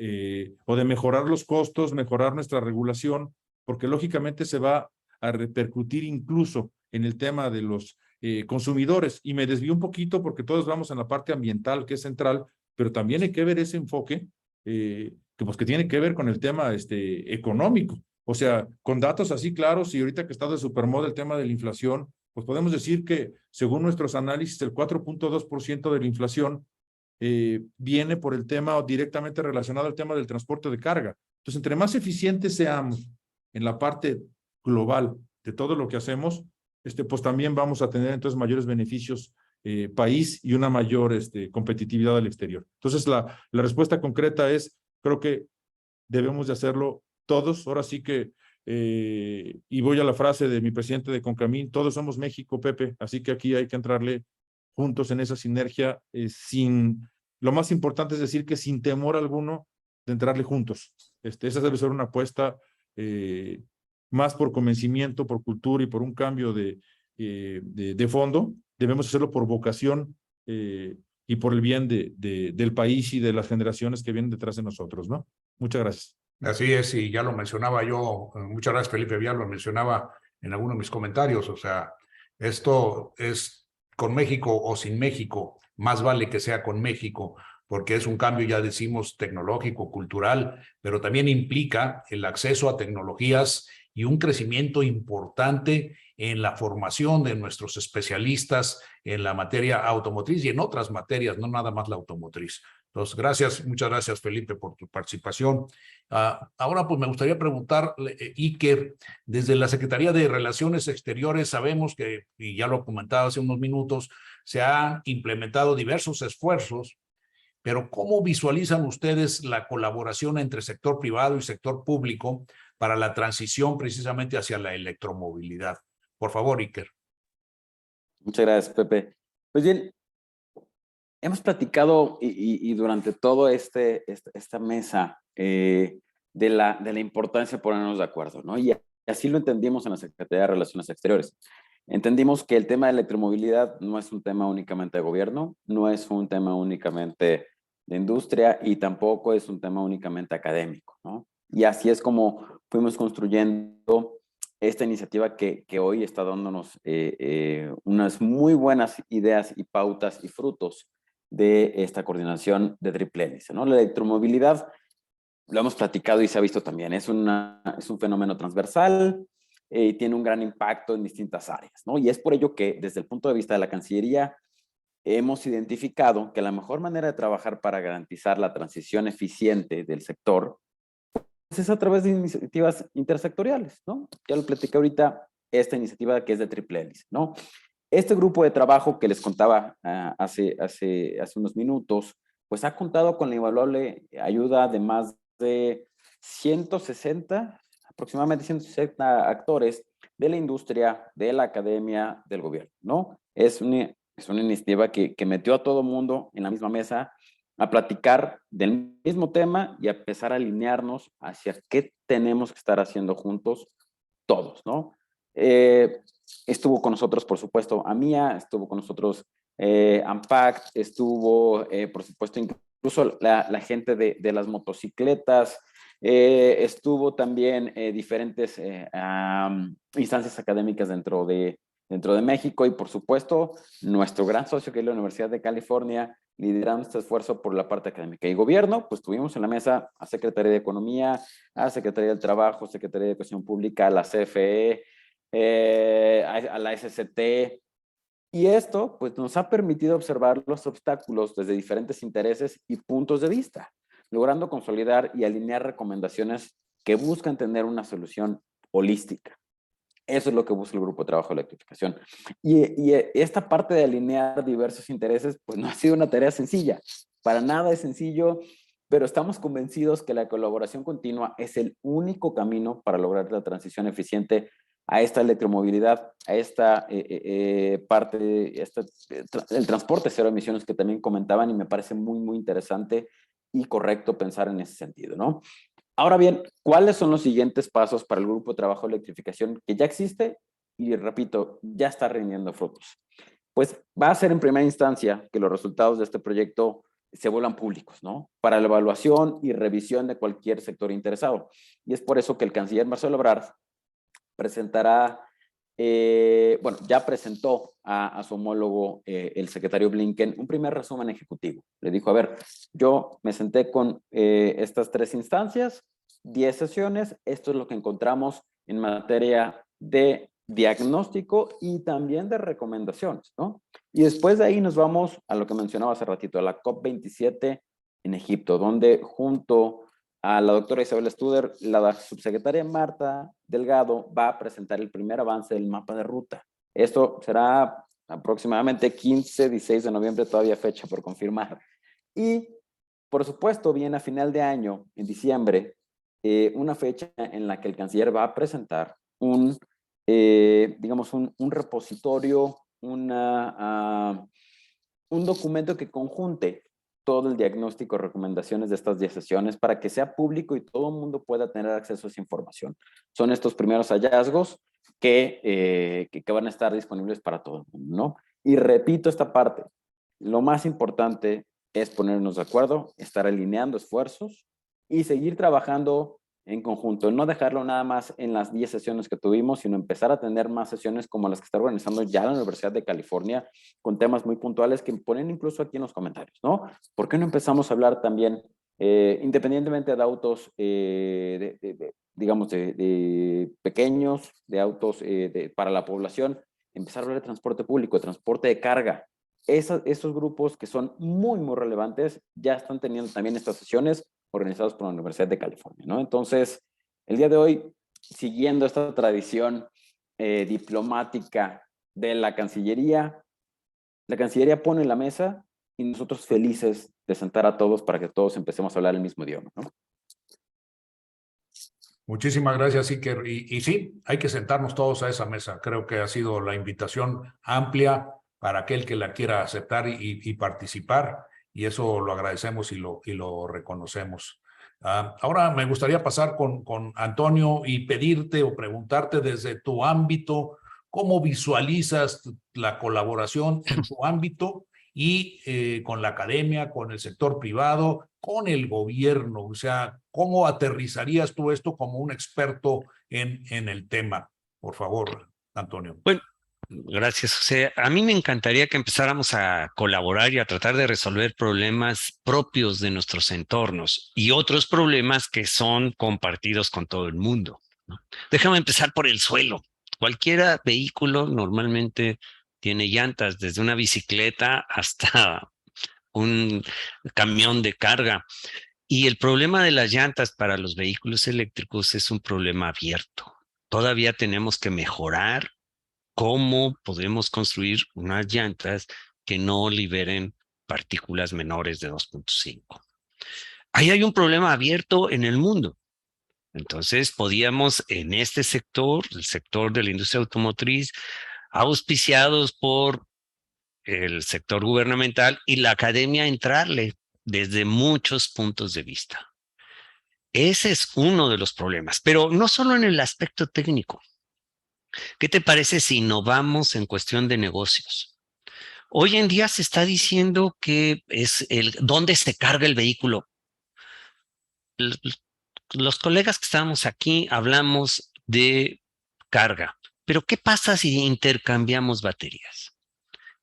o de mejorar los costos, mejorar nuestra regulación, porque lógicamente se va a repercutir incluso en el tema de los consumidores. Y me desvío un poquito porque todos vamos en la parte ambiental, que es central, pero también hay que ver ese enfoque que tiene que ver con el tema económico. O sea, con datos así claros, y ahorita que está de supermoda el tema de la inflación, pues podemos decir que según nuestros análisis, el 4.2% de la inflación viene por el tema directamente relacionado al tema del transporte de carga. Entonces, entre más eficientes seamos en la parte global de todo lo que hacemos, pues también vamos a tener entonces mayores beneficios país y una mayor competitividad al exterior. Entonces, la respuesta concreta es, creo que debemos de hacerlo todos. Ahora sí que, y voy a la frase de mi presidente de Concamín, todos somos México, Pepe, así que aquí hay que entrarle juntos en esa sinergia, lo más importante es decir que sin temor alguno de entrarle juntos. Esa debe ser una apuesta más por convencimiento, por cultura y por un cambio de fondo. Debemos hacerlo por vocación y por el bien del país y de las generaciones que vienen detrás de nosotros, ¿no? Muchas gracias. Así es, y ya lo mencionaba yo, muchas gracias Felipe, ya lo mencionaba en alguno de mis comentarios, o sea, esto es con México o sin México, más vale que sea con México, porque es un cambio, ya decimos, tecnológico, cultural, pero también implica el acceso a tecnologías y un crecimiento importante en la formación de nuestros especialistas en la materia automotriz y en otras materias, no nada más la automotriz. Entonces, gracias, muchas gracias, Felipe, por tu participación. Ahora, pues me gustaría preguntarle, Iker, desde la Secretaría de Relaciones Exteriores sabemos que, y ya lo comentaba hace unos minutos, se han implementado diversos esfuerzos, pero ¿cómo visualizan ustedes la colaboración entre sector privado y sector público para la transición precisamente hacia la electromovilidad? Por favor, Iker. Muchas gracias, Pepe. Pues bien, hemos platicado y durante todo esta mesa de la importancia de ponernos de acuerdo, ¿no? Y así lo entendimos en la Secretaría de Relaciones Exteriores. Entendimos que el tema de electromovilidad no es un tema únicamente de gobierno, no es un tema únicamente de industria y tampoco es un tema únicamente académico, ¿no? Y así es como fuimos construyendo esta iniciativa que hoy está dándonos unas muy buenas ideas y pautas y frutos de esta coordinación de triple hélice, ¿no? La electromovilidad, lo hemos platicado y se ha visto también, es un fenómeno transversal y tiene un gran impacto en distintas áreas, ¿no? Y es por ello que desde el punto de vista de la Cancillería hemos identificado que la mejor manera de trabajar para garantizar la transición eficiente del sector pues es a través de iniciativas intersectoriales, ¿no? Ya lo platicé ahorita, esta iniciativa que es de triple hélice, ¿no? Este grupo de trabajo que les contaba hace unos minutos, pues ha contado con la invaluable ayuda de más de 160, aproximadamente 160 actores de la industria, de la academia, del gobierno, ¿no? Es una iniciativa que metió a todo mundo en la misma mesa a platicar del mismo tema y a empezar a alinearnos hacia qué tenemos que estar haciendo juntos todos, ¿no? Estuvo con nosotros, por supuesto, AMIA, estuvo con nosotros AMPAC, estuvo, por supuesto, incluso la gente de las motocicletas, estuvo también diferentes instancias académicas dentro de México y, por supuesto, nuestro gran socio que es la Universidad de California, liderando este esfuerzo por la parte académica. Y gobierno, pues tuvimos en la mesa a Secretaría de Economía, a Secretaría del Trabajo, Secretaría de Educación Pública, a la CFE, a la SCT, y esto pues nos ha permitido observar los obstáculos desde diferentes intereses y puntos de vista, logrando consolidar y alinear recomendaciones que buscan tener una solución holística. Eso es lo que busca el Grupo de Trabajo de Electrificación. Y esta parte de alinear diversos intereses, pues no ha sido una tarea sencilla. Para nada es sencillo, pero estamos convencidos que la colaboración continua es el único camino para lograr la transición eficiente a esta electromovilidad, a esta parte, el transporte cero emisiones que también comentaban, y me parece muy, muy interesante y correcto pensar en ese sentido, ¿no? Ahora bien, ¿cuáles son los siguientes pasos para el Grupo de Trabajo de Electrificación que ya existe y, repito, ya está rindiendo frutos? Pues va a ser en primera instancia que los resultados de este proyecto se vuelvan públicos, ¿no? Para la evaluación y revisión de cualquier sector interesado. Y es por eso que el canciller Marcelo Ebrard presentará, bueno, ya presentó a su homólogo, el secretario Blinken, un primer resumen ejecutivo. Le dijo, a ver, yo me senté con estas 3 instancias, 10 sesiones, esto es lo que encontramos en materia de diagnóstico y también de recomendaciones, ¿no? Y después de ahí nos vamos a lo que mencionaba hace ratito, a la COP27 en Egipto, donde junto a la doctora Isabel Studer, la subsecretaria Marta Delgado va a presentar el primer avance del mapa de ruta. Esto será aproximadamente 15, 16 de noviembre, todavía fecha por confirmar. Y, por supuesto, viene a final de año, en diciembre, una fecha en la que el canciller va a presentar digamos, un repositorio, un documento que conjunte todo el diagnóstico y recomendaciones de estas 10 sesiones para que sea público y todo el mundo pueda tener acceso a esa información. Son estos primeros hallazgos que van a estar disponibles para todo el mundo, ¿no? Y repito esta parte, lo más importante es ponernos de acuerdo, estar alineando esfuerzos y seguir trabajando en conjunto, no dejarlo nada más en las 10 sesiones que tuvimos, sino empezar a tener más sesiones como las que está organizando ya la Universidad de California, con temas muy puntuales que ponen incluso aquí en los comentarios, ¿no? ¿Por qué no empezamos a hablar también Independientemente de autos, digamos, de pequeños, de autos para la población, empezar a hablar de transporte público, de transporte de carga. Esos grupos que son muy, muy relevantes ya están teniendo también estas sesiones organizadas por la Universidad de California, ¿no? Entonces, el día de hoy, siguiendo esta tradición diplomática de la Cancillería pone la mesa y nosotros felices de sentar a todos para que todos empecemos a hablar el mismo idioma, ¿no? Muchísimas gracias, Iker. Y sí, hay que sentarnos todos a esa mesa. Creo que ha sido la invitación amplia para aquel que la quiera aceptar y participar, y eso lo agradecemos y lo reconocemos. Ahora me gustaría pasar con Antonio y pedirte o preguntarte desde tu ámbito, ¿cómo visualizas la colaboración en tu ámbito y con la academia, con el sector privado, con el gobierno? O sea, ¿cómo aterrizarías tú esto como un experto en el tema? Por favor, Antonio. Bueno, gracias, José. A mí me encantaría que empezáramos a colaborar y a tratar de resolver problemas propios de nuestros entornos y otros problemas que son compartidos con todo el mundo, ¿no? Déjame empezar por el suelo. Cualquier vehículo normalmente tiene llantas, desde una bicicleta hasta un camión de carga. Y el problema de las llantas para los vehículos eléctricos es un problema abierto. Todavía tenemos que mejorar cómo podemos construir unas llantas que no liberen partículas menores de 2.5. Ahí hay un problema abierto en el mundo. Entonces, podíamos en este sector, el sector de la industria automotriz, auspiciados por el sector gubernamental y la academia, entrarle desde muchos puntos de vista. Ese es uno de los problemas, pero no solo en el aspecto técnico. ¿Qué te parece si innovamos en cuestión de negocios? Hoy en día se está diciendo que es dónde se carga el vehículo. Los colegas que estábamos aquí hablamos de carga, pero ¿qué pasa si intercambiamos baterías?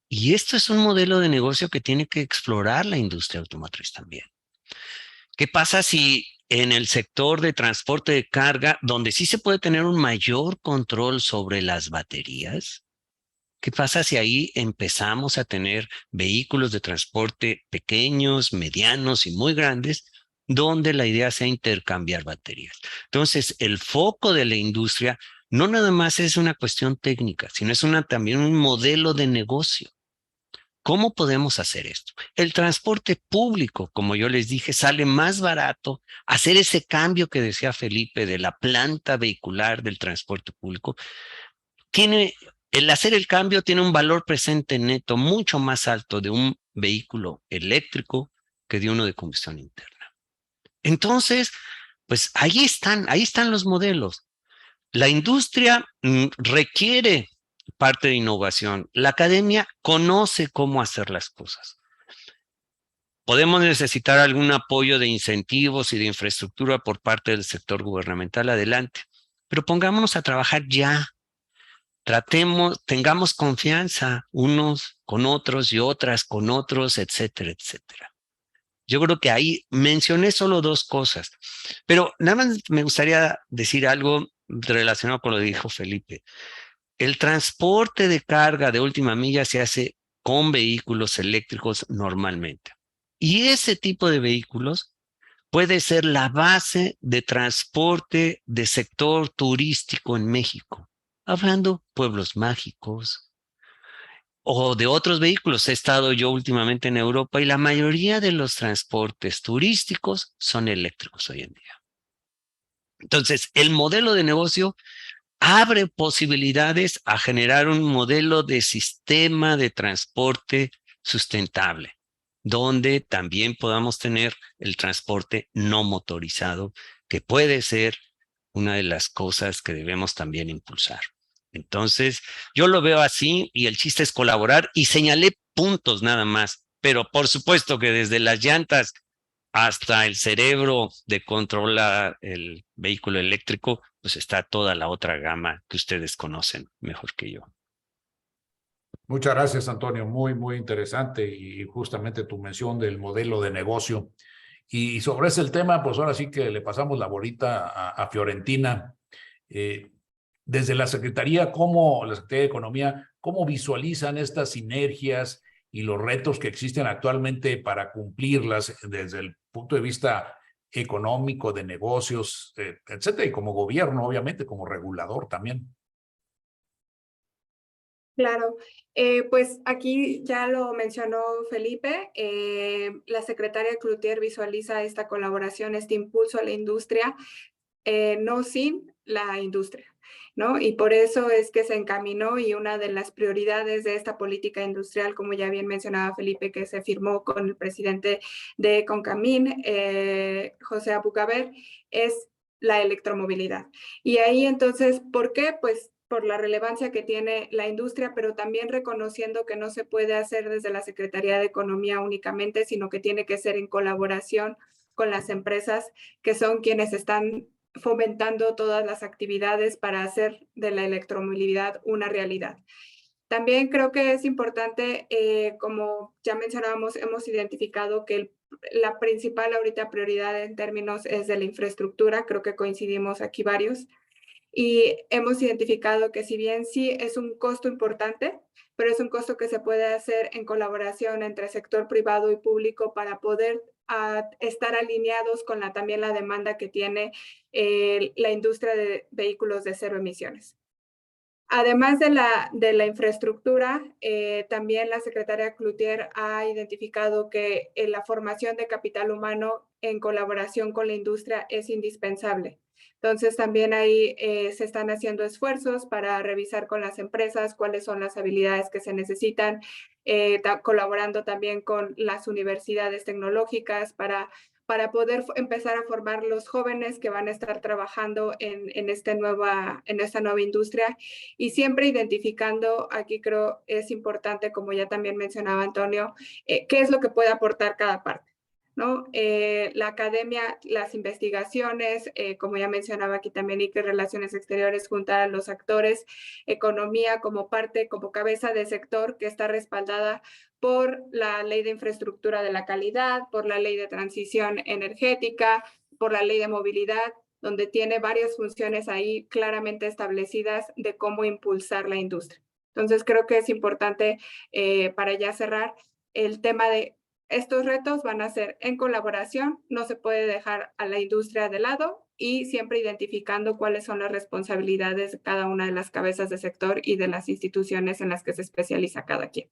Y esto es un modelo de negocio que tiene que explorar la industria automotriz también. ¿Qué pasa si en el sector de transporte de carga, donde sí se puede tener un mayor control sobre las baterías, qué pasa si ahí empezamos a tener vehículos de transporte pequeños, medianos y muy grandes, donde la idea sea intercambiar baterías? Entonces, el foco de la industria no nada más es una cuestión técnica, sino es también un modelo de negocio. ¿Cómo podemos hacer esto? El transporte público, como yo les dije, sale más barato. Hacer ese cambio que decía Felipe de la planta vehicular del transporte público, el hacer el cambio tiene un valor presente neto mucho más alto de un vehículo eléctrico que de uno de combustión interna. Entonces, pues ahí están los modelos. La industria requiere parte de innovación. La academia conoce cómo hacer las cosas. Podemos necesitar algún apoyo de incentivos y de infraestructura por parte del sector gubernamental, adelante. Pero pongámonos a trabajar ya. Tengamos confianza unos con otros y otras con otros, etcétera, etcétera. Yo creo que ahí mencioné solo dos cosas, pero nada más me gustaría decir algo relacionado con lo que dijo Felipe. El transporte de carga de última milla se hace con vehículos eléctricos normalmente. Y ese tipo de vehículos puede ser la base de transporte de sector turístico en México. Hablando pueblos mágicos o de otros vehículos. He estado yo últimamente en Europa y la mayoría de los transportes turísticos son eléctricos hoy en día. Entonces, el modelo de negocio abre posibilidades a generar un modelo de sistema de transporte sustentable, donde también podamos tener el transporte no motorizado, que puede ser una de las cosas que debemos también impulsar. Entonces, yo lo veo así y el chiste es colaborar y señalé puntos nada más, pero por supuesto que desde las llantas hasta el cerebro de controlar el vehículo eléctrico, pues está toda la otra gama que ustedes conocen mejor que yo. Muchas gracias, Antonio. Muy, muy interesante y justamente tu mención del modelo de negocio. Y sobre ese tema, pues ahora sí que le pasamos la bolita a Fiorentina. Desde la Secretaría, la Secretaría de Economía, ¿cómo visualizan estas sinergias y los retos que existen actualmente para cumplirlas desde el punto de vista económico, de negocios, etcétera, y como gobierno, obviamente, como regulador también? Claro, pues aquí ya lo mencionó Felipe, la secretaria Cloutier visualiza esta colaboración, este impulso a la industria, no sin la industria, ¿no? Y por eso es que se encaminó, y una de las prioridades de esta política industrial, como ya bien mencionaba Felipe, que se firmó con el presidente de Concamín, José Abugaber, es la electromovilidad. Y ahí entonces, ¿por qué? Pues por la relevancia que tiene la industria, pero también reconociendo que no se puede hacer desde la Secretaría de Economía únicamente, sino que tiene que ser en colaboración con las empresas, que son quienes están fomentando todas las actividades para hacer de la electromovilidad una realidad. También creo que es importante, como ya mencionábamos, hemos identificado que la principal ahorita prioridad en términos es de la infraestructura, creo que coincidimos aquí varios, y hemos identificado que si bien sí es un costo importante, pero es un costo que se puede hacer en colaboración entre sector privado y público para poder estar alineados con también la demanda que tiene la industria de vehículos de cero emisiones. Además de la infraestructura, también la secretaria Cloutier ha identificado que la formación de capital humano en colaboración con la industria es indispensable. Entonces, también ahí se están haciendo esfuerzos para revisar con las empresas cuáles son las habilidades que se necesitan, colaborando también con las universidades tecnológicas para poder empezar a formar los jóvenes que van a estar trabajando en esta nueva industria, y siempre identificando, aquí creo es importante, como ya también mencionaba Antonio, qué es lo que puede aportar cada parte, ¿no? La academia, las investigaciones, como ya mencionaba aquí también, y que Relaciones Exteriores junto a los actores, economía como parte, como cabeza de sector que está respaldada por la Ley de Infraestructura de la Calidad, por la Ley de Transición Energética, por la Ley de Movilidad, donde tiene varias funciones ahí claramente establecidas de cómo impulsar la industria. Entonces, creo que es importante, para ya cerrar, el tema de estos retos van a ser en colaboración, no se puede dejar a la industria de lado, y siempre identificando cuáles son las responsabilidades de cada una de las cabezas de sector y de las instituciones en las que se especializa cada quien.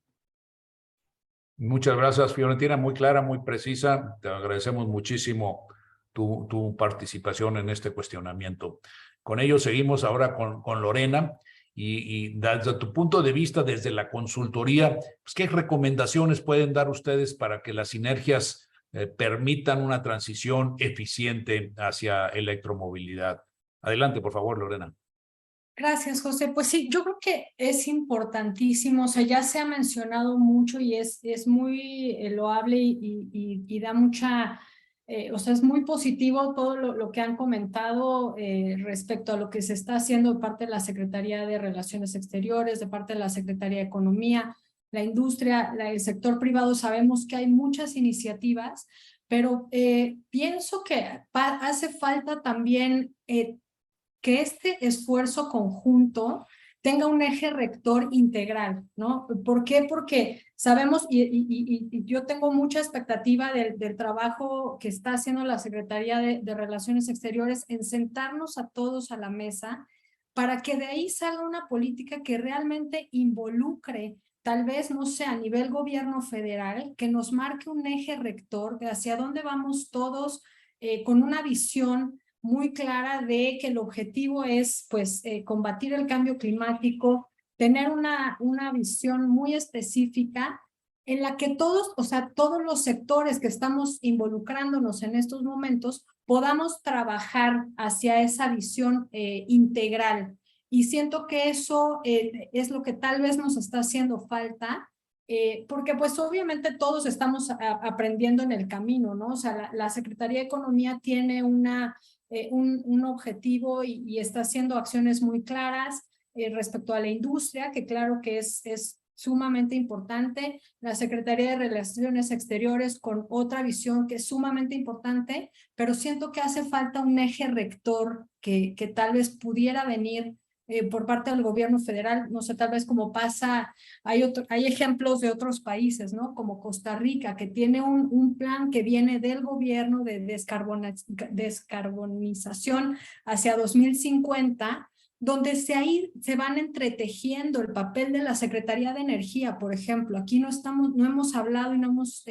Muchas gracias, Fiorentina, muy clara, muy precisa. Te agradecemos muchísimo tu participación en este cuestionamiento. Con ello seguimos ahora con Lorena, y desde tu punto de vista, desde la consultoría, pues, ¿qué recomendaciones pueden dar ustedes para que las sinergias permitan una transición eficiente hacia electromovilidad? Adelante, por favor, Lorena. Gracias, José. Pues sí, yo creo que es importantísimo, o sea, ya se ha mencionado mucho y es muy loable y da mucha, o sea, es muy positivo todo lo que han comentado respecto a lo que se está haciendo de parte de la Secretaría de Relaciones Exteriores, de parte de la Secretaría de Economía, la industria, el sector privado. Sabemos que hay muchas iniciativas, pero pienso que hace falta también que este esfuerzo conjunto tenga un eje rector integral, ¿no? ¿Por qué? Porque sabemos, y yo tengo mucha expectativa del trabajo que está haciendo la Secretaría de Relaciones Exteriores en sentarnos a todos a la mesa para que de ahí salga una política que realmente involucre, tal vez, no sé, a nivel gobierno federal, que nos marque un eje rector de hacia dónde vamos todos, con una visión muy clara de que el objetivo es, pues, combatir el cambio climático, tener una visión muy específica en la que todos, o sea, todos los sectores que estamos involucrándonos en estos momentos podamos trabajar hacia esa visión integral. Y siento que eso es lo que tal vez nos está haciendo falta, porque pues obviamente todos estamos aprendiendo en el camino, ¿no? O sea, la Secretaría de Economía tiene un objetivo y está haciendo acciones muy claras respecto a la industria, que claro que sumamente importante, la Secretaría de Relaciones Exteriores con otra visión que es sumamente importante, pero siento que hace falta un eje rector que tal vez pudiera venir por parte del gobierno federal, no sé, tal vez como pasa, hay ejemplos de otros países, ¿no? Como Costa Rica, que tiene un plan que viene del gobierno de descarbonización hacia 2050, donde se van entretejiendo el papel de la Secretaría de Energía, por ejemplo. Aquí no hemos hablado y no hemos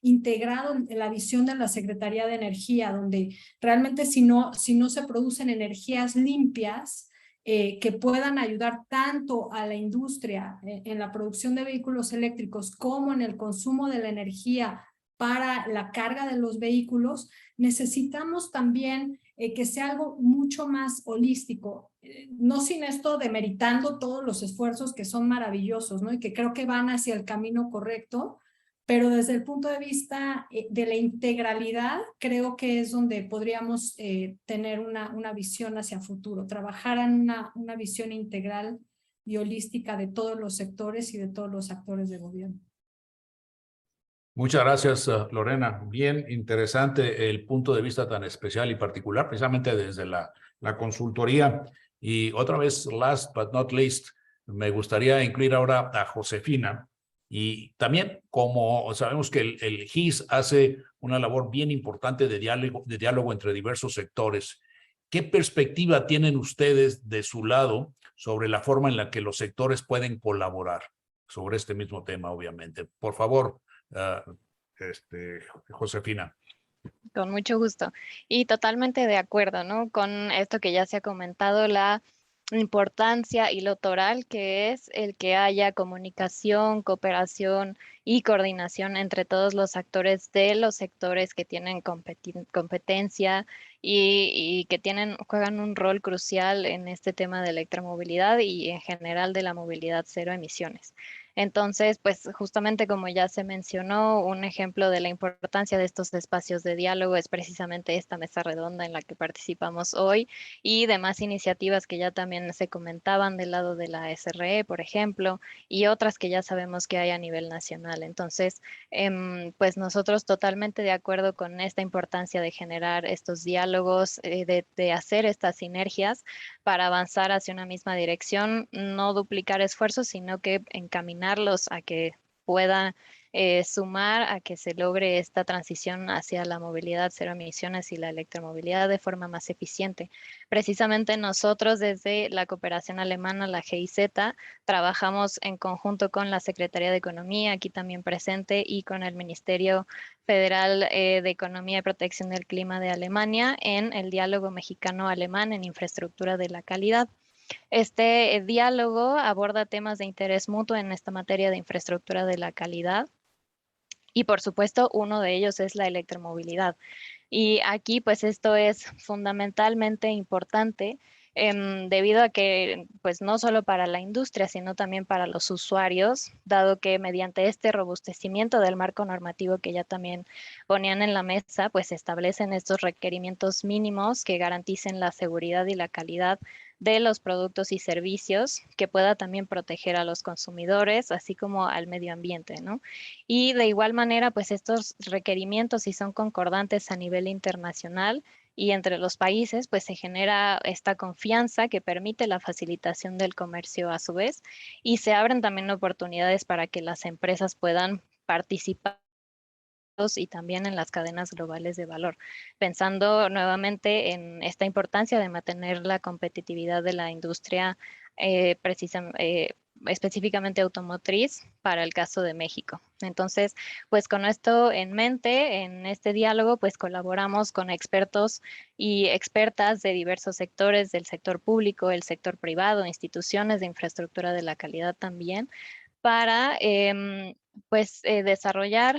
integrado la visión de la Secretaría de Energía, donde realmente si no se producen energías limpias, que puedan ayudar tanto a la industria en la producción de vehículos eléctricos como en el consumo de la energía para la carga de los vehículos, necesitamos también que sea algo mucho más holístico, no sin esto demeritando todos los esfuerzos que son maravillosos, ¿no? Y que creo que van hacia el camino correcto, pero desde el punto de vista de la integralidad, creo que es donde podríamos tener una visión hacia futuro, trabajar en una visión integral y holística de todos los sectores y de todos los actores de gobierno. Muchas gracias, Lorena. Bien interesante el punto de vista tan especial y particular, precisamente desde la consultoría. Y otra vez, last but not least, me gustaría incluir ahora a Josefina. Y también, como sabemos que el GIS hace una labor bien importante de diálogo entre diversos sectores, ¿qué perspectiva tienen ustedes de su lado sobre la forma en la que los sectores pueden colaborar sobre este mismo tema, obviamente? Por favor, Josefina. Con mucho gusto. Y totalmente de acuerdo, ¿no? Con esto que ya se ha comentado, la importancia y lo toral que es el que haya comunicación, cooperación y coordinación entre todos los actores de los sectores que tienen competencia y que juegan un rol crucial en este tema de electromovilidad y en general de la movilidad cero emisiones. Entonces, pues justamente como ya se mencionó, un ejemplo de la importancia de estos espacios de diálogo es precisamente esta mesa redonda en la que participamos hoy y demás iniciativas que ya también se comentaban del lado de la SRE, por ejemplo, y otras que ya sabemos que hay a nivel nacional. Entonces, pues nosotros totalmente de acuerdo con esta importancia de generar estos diálogos, de hacer estas sinergias para avanzar hacia una misma dirección, no duplicar esfuerzos, sino que encaminarlos a que pueda sumar a que se logre esta transición hacia la movilidad cero emisiones y la electromovilidad de forma más eficiente. Precisamente nosotros desde la cooperación alemana, la GIZ, trabajamos en conjunto con la Secretaría de Economía, aquí también presente, y con el Ministerio Federal de Economía y Protección del Clima de Alemania en el diálogo mexicano-alemán en infraestructura de la calidad. Este diálogo aborda temas de interés mutuo en esta materia de infraestructura de la calidad. Y por supuesto, uno de ellos es la electromovilidad. Y aquí, pues esto es fundamentalmente importante debido a que, pues no solo para la industria, sino también para los usuarios, dado que mediante este robustecimiento del marco normativo que ya también ponían en la mesa, pues se establecen estos requerimientos mínimos que garanticen la seguridad y la calidad de los productos y servicios, que pueda también proteger a los consumidores, así como al medio ambiente, ¿no? Y de igual manera, pues estos requerimientos, si son concordantes a nivel internacional y entre los países, pues se genera esta confianza que permite la facilitación del comercio a su vez, y se abren también oportunidades para que las empresas puedan participar y también en las cadenas globales de valor, pensando nuevamente en esta importancia de mantener la competitividad de la industria específicamente automotriz para el caso de México. Entonces, pues con esto en mente, en este diálogo, pues colaboramos con expertos y expertas de diversos sectores, del sector público, el sector privado, instituciones de infraestructura de la calidad también, para desarrollar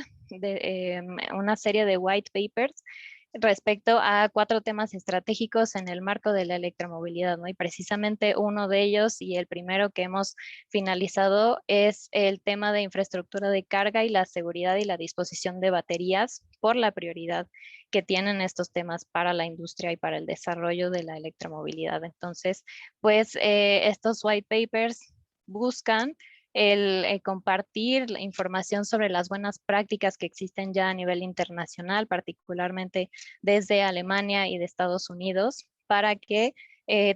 una serie de white papers respecto a 4 temas estratégicos en el marco de la electromovilidad, ¿no? Y precisamente uno de ellos y el primero que hemos finalizado es el tema de infraestructura de carga y la seguridad y la disposición de baterías por la prioridad que tienen estos temas para la industria y para el desarrollo de la electromovilidad. Entonces, pues estos white papers buscan el compartir la información sobre las buenas prácticas que existen ya a nivel internacional, particularmente desde Alemania y de Estados Unidos, para que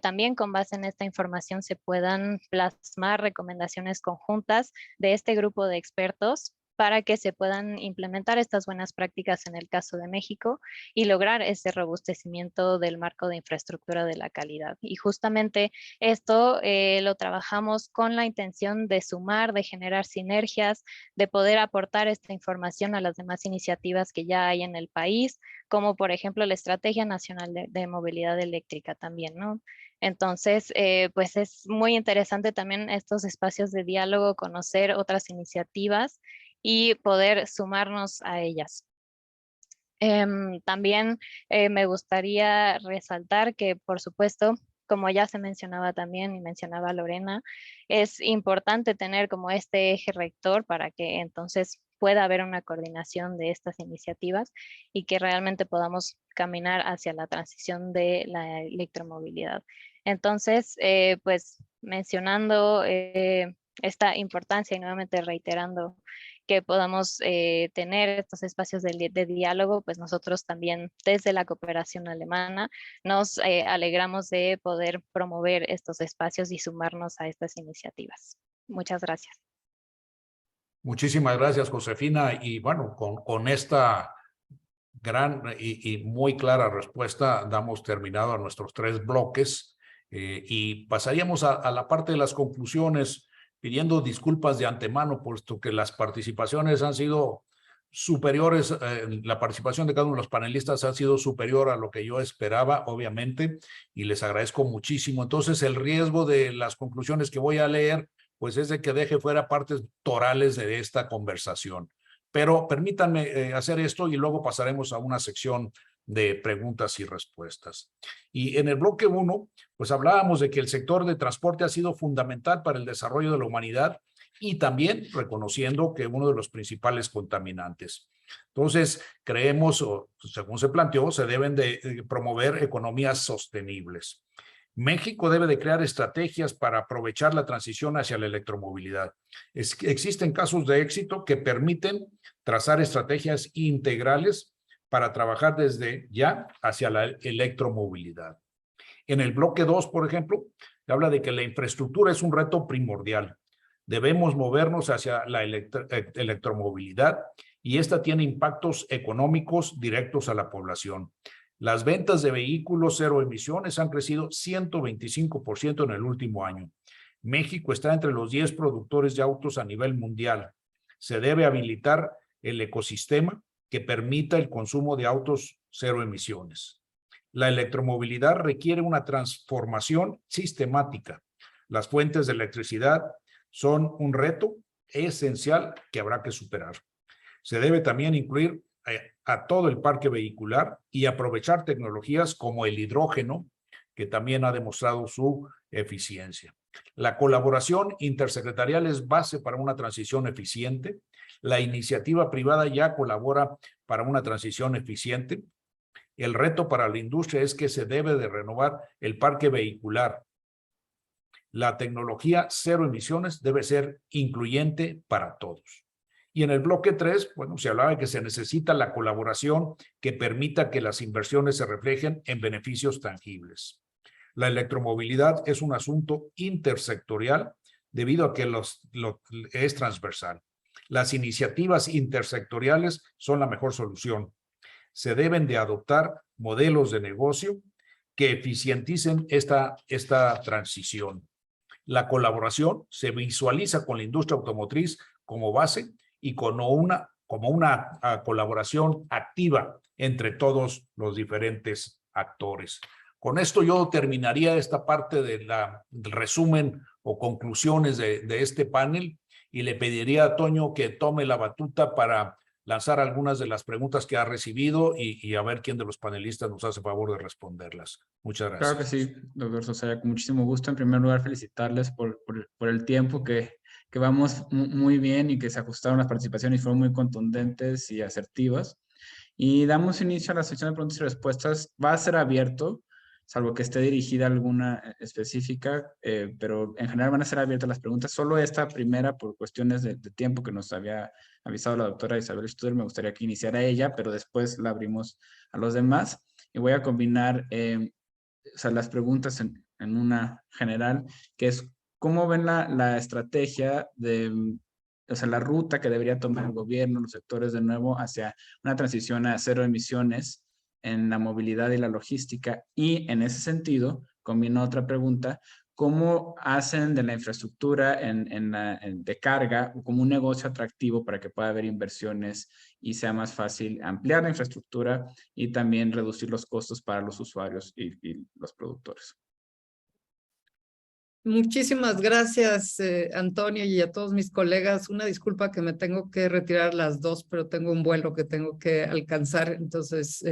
también con base en esta información se puedan plasmar recomendaciones conjuntas de este grupo de expertos para que se puedan implementar estas buenas prácticas en el caso de México y lograr ese robustecimiento del marco de infraestructura de la calidad. Y justamente esto lo trabajamos con la intención de sumar, de generar sinergias, de poder aportar esta información a las demás iniciativas que ya hay en el país, como por ejemplo la Estrategia Nacional de Movilidad Eléctrica también, ¿no? Entonces, pues es muy interesante también estos espacios de diálogo, conocer otras iniciativas y poder sumarnos a ellas. También me gustaría resaltar que, por supuesto, como ya se mencionaba también y mencionaba Lorena, es importante tener como este eje rector para que entonces pueda haber una coordinación de estas iniciativas y que realmente podamos caminar hacia la transición de la electromovilidad. Entonces, pues mencionando esta importancia y nuevamente reiterando que podamos tener estos espacios de diálogo, pues nosotros también desde la cooperación alemana nos alegramos de poder promover estos espacios y sumarnos a estas iniciativas. Muchas gracias. Muchísimas gracias, Josefina. Y bueno, con esta gran y muy clara respuesta damos terminado a nuestros 3 bloques y pasaríamos a la parte de las conclusiones, pidiendo disculpas de antemano, puesto que las participaciones han sido superiores, la participación de cada uno de los panelistas ha sido superior a lo que yo esperaba, obviamente, y les agradezco muchísimo. Entonces, el riesgo de las conclusiones que voy a leer, pues es de que deje fuera partes torales de esta conversación. Pero permítanme hacer esto y luego pasaremos a una sección de preguntas y respuestas. Y en el bloque 1, pues hablábamos de que el sector de transporte ha sido fundamental para el desarrollo de la humanidad y también reconociendo que uno de los principales contaminantes. Entonces, creemos, o según se planteó, se deben de promover economías sostenibles. México debe de crear estrategias para aprovechar la transición hacia la electromovilidad. Existen casos de éxito que permiten trazar estrategias integrales para trabajar desde ya hacia la electromovilidad. En el bloque 2, por ejemplo, se habla de que la infraestructura es un reto primordial. Debemos movernos hacia la electromovilidad y esta tiene impactos económicos directos a la población. Las ventas de vehículos cero emisiones han crecido 125% en el último año. México está entre los 10 productores de autos a nivel mundial. Se debe habilitar el ecosistema que permita el consumo de autos cero emisiones. La electromovilidad requiere una transformación sistemática. Las fuentes de electricidad son un reto esencial que habrá que superar. Se debe también incluir a todo el parque vehicular y aprovechar tecnologías como el hidrógeno, que también ha demostrado su eficiencia. La colaboración intersecretarial es base para una transición eficiente. La iniciativa privada ya colabora para una transición eficiente. El reto para la industria es que se debe de renovar el parque vehicular. La tecnología cero emisiones debe ser incluyente para todos. Y en el bloque 3, bueno, se hablaba de que se necesita la colaboración que permita que las inversiones se reflejen en beneficios tangibles. La electromovilidad es un asunto intersectorial debido a que es transversal. Las iniciativas intersectoriales son la mejor solución. Se deben de adoptar modelos de negocio que eficienticen esta transición. La colaboración se visualiza con la industria automotriz como base y como una colaboración activa entre todos los diferentes actores. Con esto yo terminaría esta parte del resumen o conclusiones de este panel y le pediría a Toño que tome la batuta para lanzar algunas de las preguntas que ha recibido y a ver quién de los panelistas nos hace favor de responderlas. Muchas gracias. Claro que sí, doctor Sosa, con muchísimo gusto. En primer lugar, felicitarles por el tiempo que vamos muy bien y que se ajustaron las participaciones y fueron muy contundentes y asertivas. Y damos inicio a la sección de preguntas y respuestas. Va a ser abierto. salvo que esté dirigida a alguna específica, pero en general van a ser abiertas las preguntas. Solo esta primera, por cuestiones de tiempo que nos había avisado la doctora Isabel Studer, me gustaría que iniciara ella, pero después la abrimos a los demás. Y voy a combinar o sea, las preguntas en una general, que es ¿cómo ven la estrategia de, o sea, la ruta que debería tomar el gobierno, los sectores de nuevo, hacia una transición a cero emisiones en la movilidad y la logística? Y en ese sentido, combino otra pregunta, ¿cómo hacen de la infraestructura de carga como un negocio atractivo para que pueda haber inversiones y sea más fácil ampliar la infraestructura y también reducir los costos para los usuarios y los productores? Muchísimas gracias, Antonio, y a todos mis colegas. Una disculpa que me tengo que retirar las 2, pero tengo un vuelo que tengo que alcanzar. Entonces,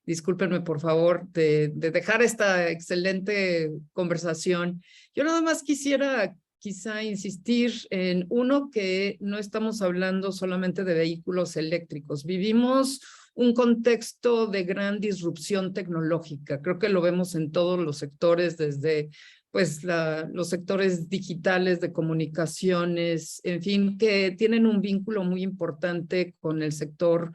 discúlpenme, por favor, de dejar esta excelente conversación. Yo nada más quisiera quizá insistir en uno, que no estamos hablando solamente de vehículos eléctricos. Vivimos un contexto de gran disrupción tecnológica. Creo que lo vemos en todos los sectores, desde pues los sectores digitales de comunicaciones, en fin, que tienen un vínculo muy importante con el sector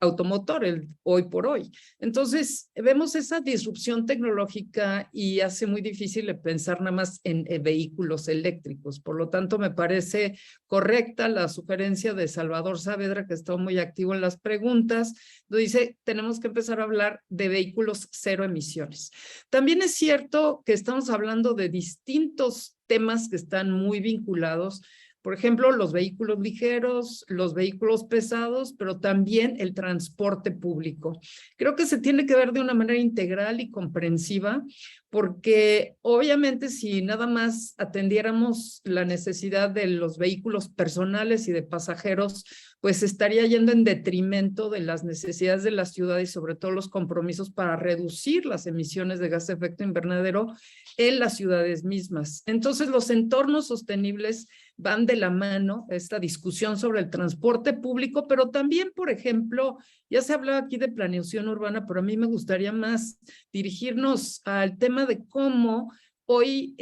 automotor hoy por hoy. Entonces, vemos esa disrupción tecnológica y hace muy difícil pensar nada más en vehículos eléctricos. Por lo tanto, me parece correcta la sugerencia de Salvador Saavedra, que está muy activo en las preguntas. Dice, tenemos que empezar a hablar de vehículos cero emisiones. También es cierto que estamos hablando de distintos temas que están muy vinculados. Por ejemplo, los vehículos ligeros, los vehículos pesados, pero también el transporte público. Creo que se tiene que ver de una manera integral y comprensiva, porque obviamente si nada más atendiéramos la necesidad de los vehículos personales y de pasajeros, pues estaría yendo en detrimento de las necesidades de la ciudad y sobre todo los compromisos para reducir las emisiones de gas de efecto invernadero en las ciudades mismas. Entonces, los entornos sostenibles van de la mano, esta discusión sobre el transporte público, pero también, por ejemplo, ya se hablaba aquí de planeación urbana, pero a mí me gustaría más dirigirnos al tema de cómo hoy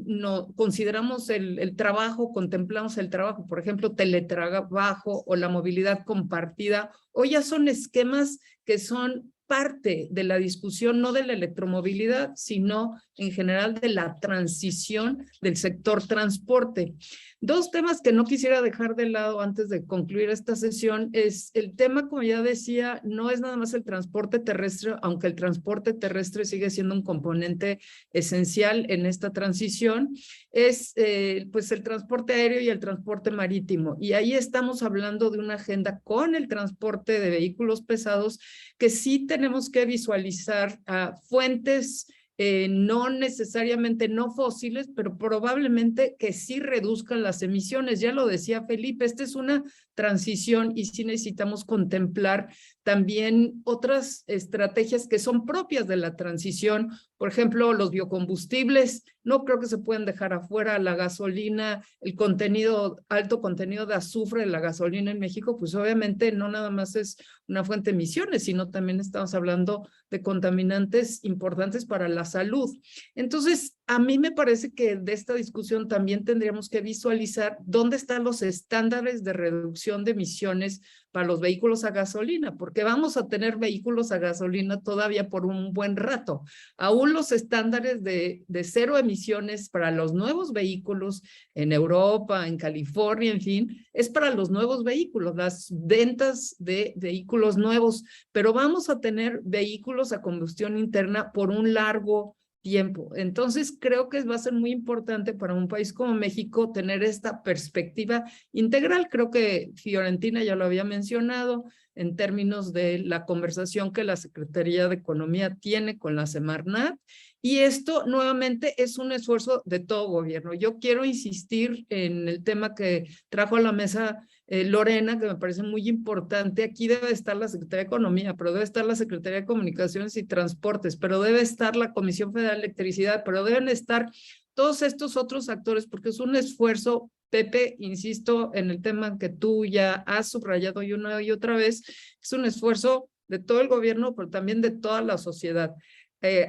no consideramos el trabajo, contemplamos el trabajo, por ejemplo, teletrabajo o la movilidad compartida. Hoy ya son esquemas que son parte de la discusión, no de la electromovilidad, sino en general de la transición del sector transporte. Dos temas que no quisiera dejar de lado antes de concluir esta sesión es el tema, como ya decía, no es nada más el transporte terrestre, aunque el transporte terrestre sigue siendo un componente esencial en esta transición, es pues el transporte aéreo y el transporte marítimo. Y ahí estamos hablando de una agenda con el transporte de vehículos pesados que sí tenemos que visualizar fuentes no necesariamente no fósiles, pero probablemente que sí reduzcan las emisiones. Ya lo decía Felipe, esta es una transición y sí necesitamos contemplar también otras estrategias que son propias de la transición. Por ejemplo, los biocombustibles, no creo que se pueden dejar afuera. La gasolina, el alto contenido de azufre de la gasolina en México, pues obviamente no nada más es una fuente de emisiones, sino también estamos hablando de contaminantes importantes para la salud. Entonces, a mí me parece que de esta discusión también tendríamos que visualizar dónde están los estándares de reducción de emisiones para los vehículos a gasolina, porque vamos a tener vehículos a gasolina todavía por un buen rato. Aún los estándares de cero emisiones para los nuevos vehículos en Europa, en California, en fin, es para los nuevos vehículos, las ventas de vehículos nuevos, pero vamos a tener vehículos a combustión interna por un largo tiempo. Entonces, creo que va a ser muy importante para un país como México tener esta perspectiva integral. Creo que Fiorentina ya lo había mencionado en términos de la conversación que la Secretaría de Economía tiene con la Semarnat. Y esto nuevamente es un esfuerzo de todo gobierno. Yo quiero insistir en el tema que trajo a la mesa Lorena, que me parece muy importante. Aquí debe estar la Secretaría de Economía, pero debe estar la Secretaría de Comunicaciones y Transportes, pero debe estar la Comisión Federal de Electricidad, pero deben estar todos estos otros actores, porque es un esfuerzo. Pepe, insisto en el tema que tú ya has subrayado una y otra vez, es un esfuerzo de todo el gobierno, pero también de toda la sociedad.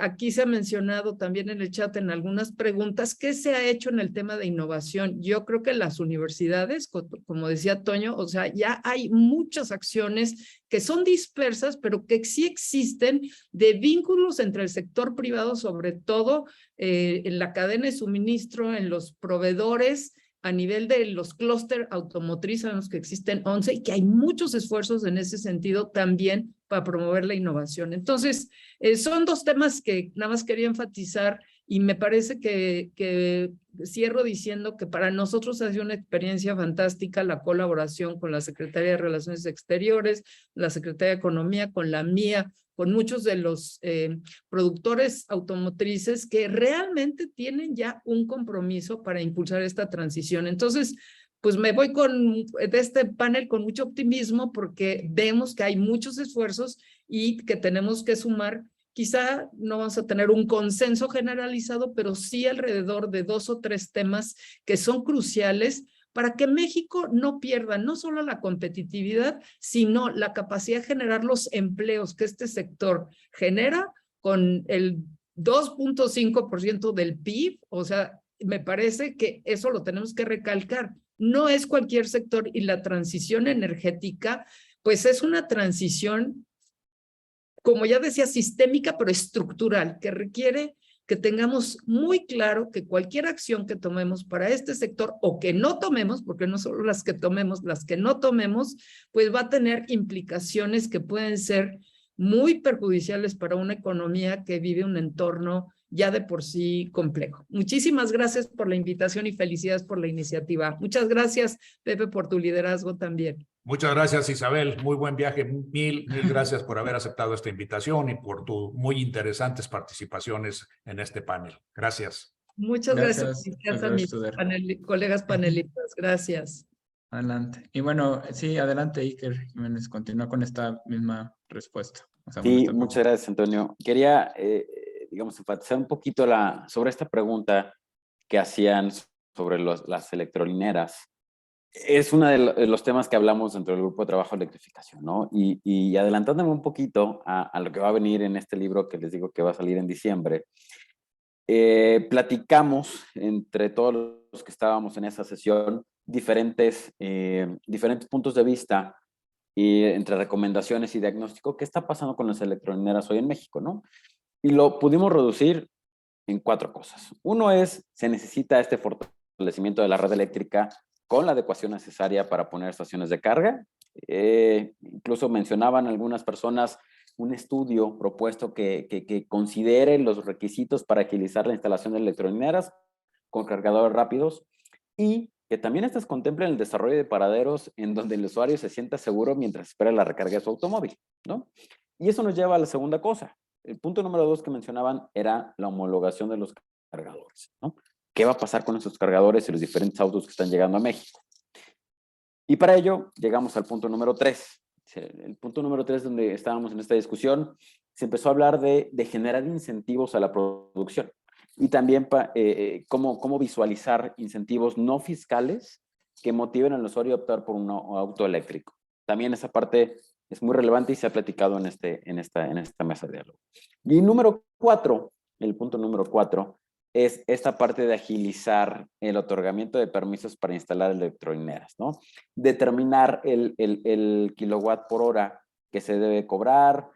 aquí se ha mencionado también en el chat en algunas preguntas, ¿qué se ha hecho en el tema de innovación? Yo creo que las universidades, como decía Toño, o sea, ya hay muchas acciones que son dispersas, pero que sí existen de vínculos entre el sector privado, sobre todo en la cadena de suministro, en los proveedores, a nivel de los clúster automotriz, sabemos que existen 11 y que hay muchos esfuerzos en ese sentido también para promover la innovación. Entonces, son dos temas que nada más quería enfatizar y me parece que cierro diciendo que para nosotros ha sido una experiencia fantástica la colaboración con la Secretaría de Relaciones Exteriores, la Secretaría de Economía, con la mía, con muchos de los productores automotrices que realmente tienen ya un compromiso para impulsar esta transición. Entonces, pues me voy de este panel con mucho optimismo porque vemos que hay muchos esfuerzos y que tenemos que sumar. Quizá no vamos a tener un consenso generalizado, pero sí alrededor de 2 o 3 temas que son cruciales para que México no pierda no solo la competitividad, sino la capacidad de generar los empleos que este sector genera con el 2.5% del PIB. O sea, me parece que eso lo tenemos que recalcar. No es cualquier sector y la transición energética, pues es una transición, como ya decía, sistémica, pero estructural, que requiere que tengamos muy claro que cualquier acción que tomemos para este sector o que no tomemos, porque no solo las que tomemos, las que no tomemos, pues va a tener implicaciones que pueden ser muy perjudiciales para una economía que vive un entorno ya de por sí complejo. Muchísimas gracias por la invitación y felicidades por la iniciativa. Muchas gracias, Pepe, por tu liderazgo también. Muchas gracias, Isabel. Muy buen viaje. Mil gracias por haber aceptado esta invitación y por tus muy interesantes participaciones en este panel. Gracias. Muchas gracias a mis colegas panelistas. Gracias. Adelante. Y bueno, sí, adelante, Iker Jiménez, continúa con esta misma respuesta. O sea, sí, muchas gracias, Antonio. Quería, digamos, enfatizar un poquito sobre esta pregunta que hacían sobre las electrolineras. Es uno de los temas que hablamos dentro del grupo de trabajo de electrificación, ¿no? Y adelantándome un poquito a lo que va a venir en este libro que les digo que va a salir en diciembre, platicamos entre todos los que estábamos en esa sesión diferentes puntos de vista y entre recomendaciones y diagnóstico, ¿qué está pasando con las electrolineras hoy en México, no? Y lo pudimos reducir en 4 cosas. Uno es, se necesita este fortalecimiento de la red eléctrica con la adecuación necesaria para poner estaciones de carga. Incluso mencionaban algunas personas un estudio propuesto que considere los requisitos para agilizar la instalación de electrolineras con cargadores rápidos y que también estas contemplen el desarrollo de paraderos en donde el usuario se sienta seguro mientras espera la recarga de su automóvil, ¿no? Y eso nos lleva a la segunda cosa. El punto número 2 que mencionaban era la homologación de los cargadores, ¿no? ¿Qué va a pasar con esos cargadores y los diferentes autos que están llegando a México? Y para ello llegamos al punto número 3. El punto número 3 donde estábamos en esta discusión, se empezó a hablar de generar incentivos a la producción y también cómo visualizar incentivos no fiscales que motiven al usuario a optar por un auto eléctrico. También esa parte es muy relevante y se ha platicado en esta mesa de diálogo. Y número 4, el punto número 4, es esta parte de agilizar el otorgamiento de permisos para instalar electrolineras, ¿no? Determinar el kilowatt por hora que se debe cobrar,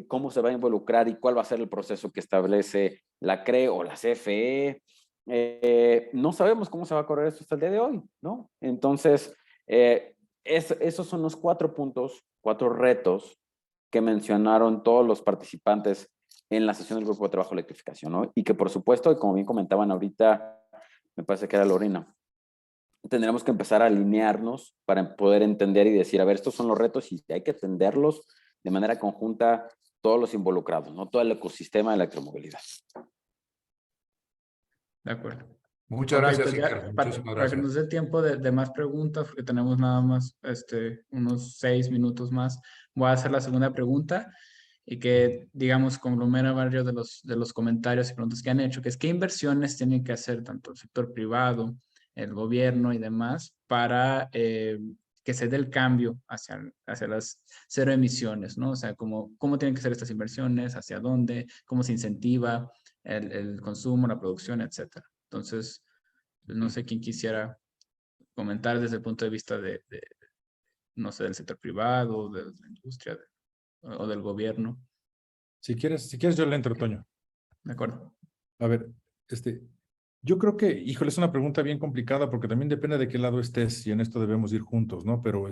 cómo se va a involucrar y cuál va a ser el proceso que establece la CRE o la CFE. No sabemos cómo se va a correr esto hasta el día de hoy, ¿no? Entonces, esos son los 4 puntos, 4 retos que mencionaron todos los participantes en la sesión del grupo de trabajo de electrificación, ¿no? Y que por supuesto, como bien comentaban ahorita, me parece que era Lorena, tendremos que empezar a alinearnos para poder entender y decir, a ver, estos son los retos y hay que atenderlos de manera conjunta todos los involucrados, ¿no? Todo el ecosistema de electromovilidad. De acuerdo. Muchas gracias, pues Iker. Para que nos dé tiempo de más preguntas, porque tenemos nada más unos 6 minutos más, voy a hacer la segunda pregunta y que, digamos, conglomera varios de los comentarios y preguntas que han hecho, que es qué inversiones tienen que hacer tanto el sector privado, el gobierno y demás para que se dé el cambio hacia las cero emisiones, ¿no? O sea, cómo tienen que ser estas inversiones, hacia dónde, cómo se incentiva el consumo, la producción, etcétera. Entonces, no sé quién quisiera comentar desde el punto de vista no sé, del sector privado, de la industria o del gobierno. Si quieres yo le entro, Toño. De acuerdo. A ver, yo creo que, híjole, es una pregunta bien complicada porque también depende de qué lado estés y en esto debemos ir juntos, ¿no? Pero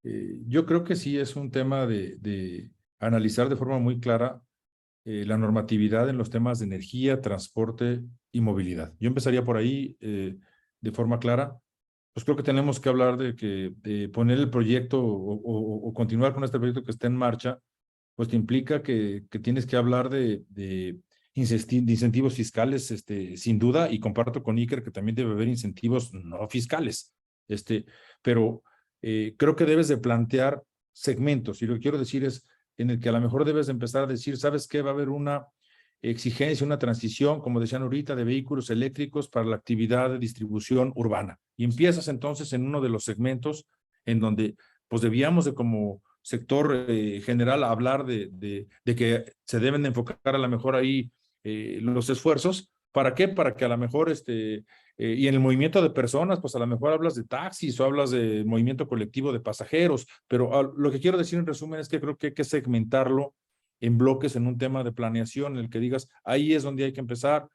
yo creo que sí es un tema de analizar de forma muy clara la normatividad en los temas de energía, transporte y movilidad. Yo empezaría por ahí de forma clara. Pues creo que tenemos que hablar de poner el proyecto o continuar con este proyecto que está en marcha, pues te implica que tienes que hablar de incentivos fiscales, sin duda, y comparto con Iker que también debe haber incentivos no fiscales, pero creo que debes de plantear segmentos, y lo que quiero decir es en el que a lo mejor debes de empezar a decir, ¿sabes qué? Va a haber una exigencia, una transición, como decían ahorita, de vehículos eléctricos para la actividad de distribución urbana. Y empiezas entonces en uno de los segmentos en donde pues debíamos de como sector general hablar de que se deben de enfocar a lo mejor ahí los esfuerzos. ¿Para qué? Para que a lo mejor y en el movimiento de personas, pues a lo mejor hablas de taxis o hablas de movimiento colectivo de pasajeros, pero lo que quiero decir en resumen es que creo que hay que segmentarlo en bloques en un tema de planeación en el que digas, ahí es donde hay que empezar,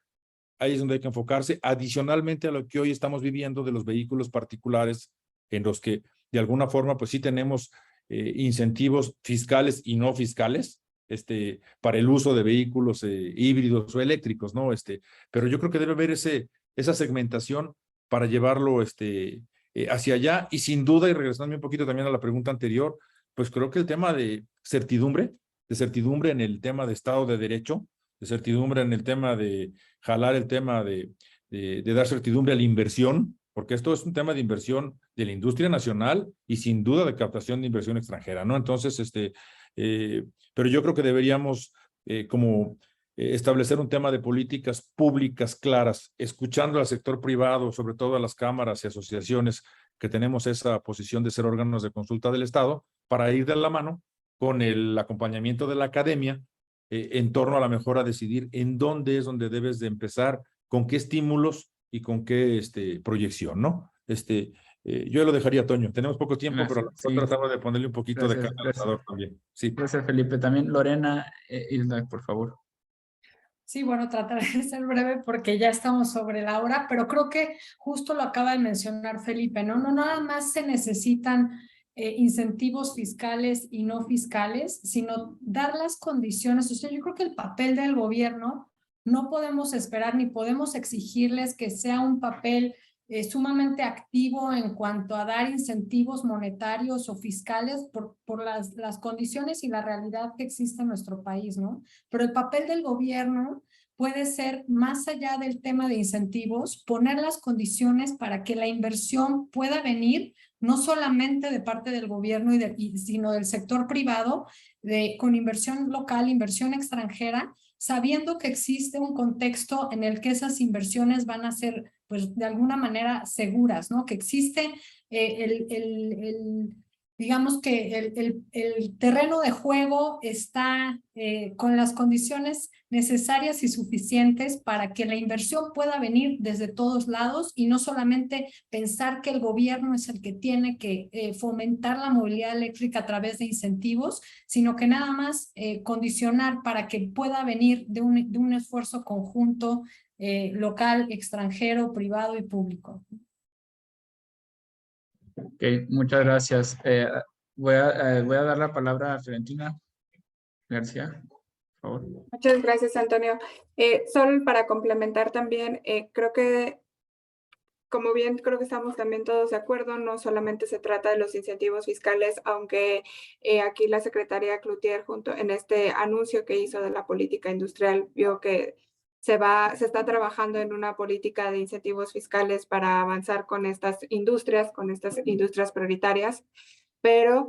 ahí es donde hay que enfocarse, adicionalmente a lo que hoy estamos viviendo de los vehículos particulares, en los que de alguna forma pues sí tenemos incentivos fiscales y no fiscales, para el uso de vehículos híbridos o eléctricos, ¿no? Pero yo creo que debe haber esa segmentación para llevarlo hacia allá, y sin duda, y regresando un poquito también a la pregunta anterior, pues creo que el tema de certidumbre en el tema de Estado de Derecho, de certidumbre en el tema de jalar el tema de dar certidumbre a la inversión, porque esto es un tema de inversión de la industria nacional y sin duda de captación de inversión extranjera, ¿no? Entonces, pero yo creo que deberíamos establecer un tema de políticas públicas claras, escuchando al sector privado, sobre todo a las cámaras y asociaciones que tenemos esa posición de ser órganos de consulta del Estado, para ir de la mano con el acompañamiento de la academia en torno a la mejor a decidir en dónde es donde debes de empezar, con qué estímulos y con qué proyección, ¿no? Yo lo dejaría, Toño. Tenemos poco tiempo, pero Sí. tratamos de ponerle un poquito de Gracias, catalizador también. Sí. Gracias, Felipe. También Lorena, Hilda, por favor. Sí, bueno, trataré de ser breve porque ya estamos sobre la hora, pero creo que justo lo acaba de mencionar Felipe, ¿no? No nada más se necesitan incentivos fiscales y no fiscales, sino dar las condiciones. O sea, yo creo que el papel del gobierno no podemos esperar ni podemos exigirles que sea un papel sumamente activo en cuanto a dar incentivos monetarios o fiscales por las condiciones y la realidad que existe en nuestro país, ¿no? Pero el papel del gobierno puede ser, más allá del tema de incentivos, poner las condiciones para que la inversión pueda venir no solamente de parte del gobierno sino del sector privado, con inversión local, inversión extranjera, sabiendo que existe un contexto en el que esas inversiones van a ser, pues, de alguna manera seguras, ¿no? Que existe digamos que el terreno de juego está con las condiciones necesarias y suficientes para que la inversión pueda venir desde todos lados y no solamente pensar que el gobierno es el que tiene que fomentar la movilidad eléctrica a través de incentivos, sino que nada más condicionar para que pueda venir de un esfuerzo conjunto local, extranjero, privado y público. Ok, muchas gracias. Voy a dar la palabra a Florentina García, por favor. Muchas gracias, Antonio. Solo para complementar también, creo que, como bien creo que estamos también todos de acuerdo, no solamente se trata de los incentivos fiscales, aunque aquí la secretaria Cloutier, junto en este anuncio que hizo de la política industrial, vio que se está trabajando en una política de incentivos fiscales para avanzar con estas industrias prioritarias. Pero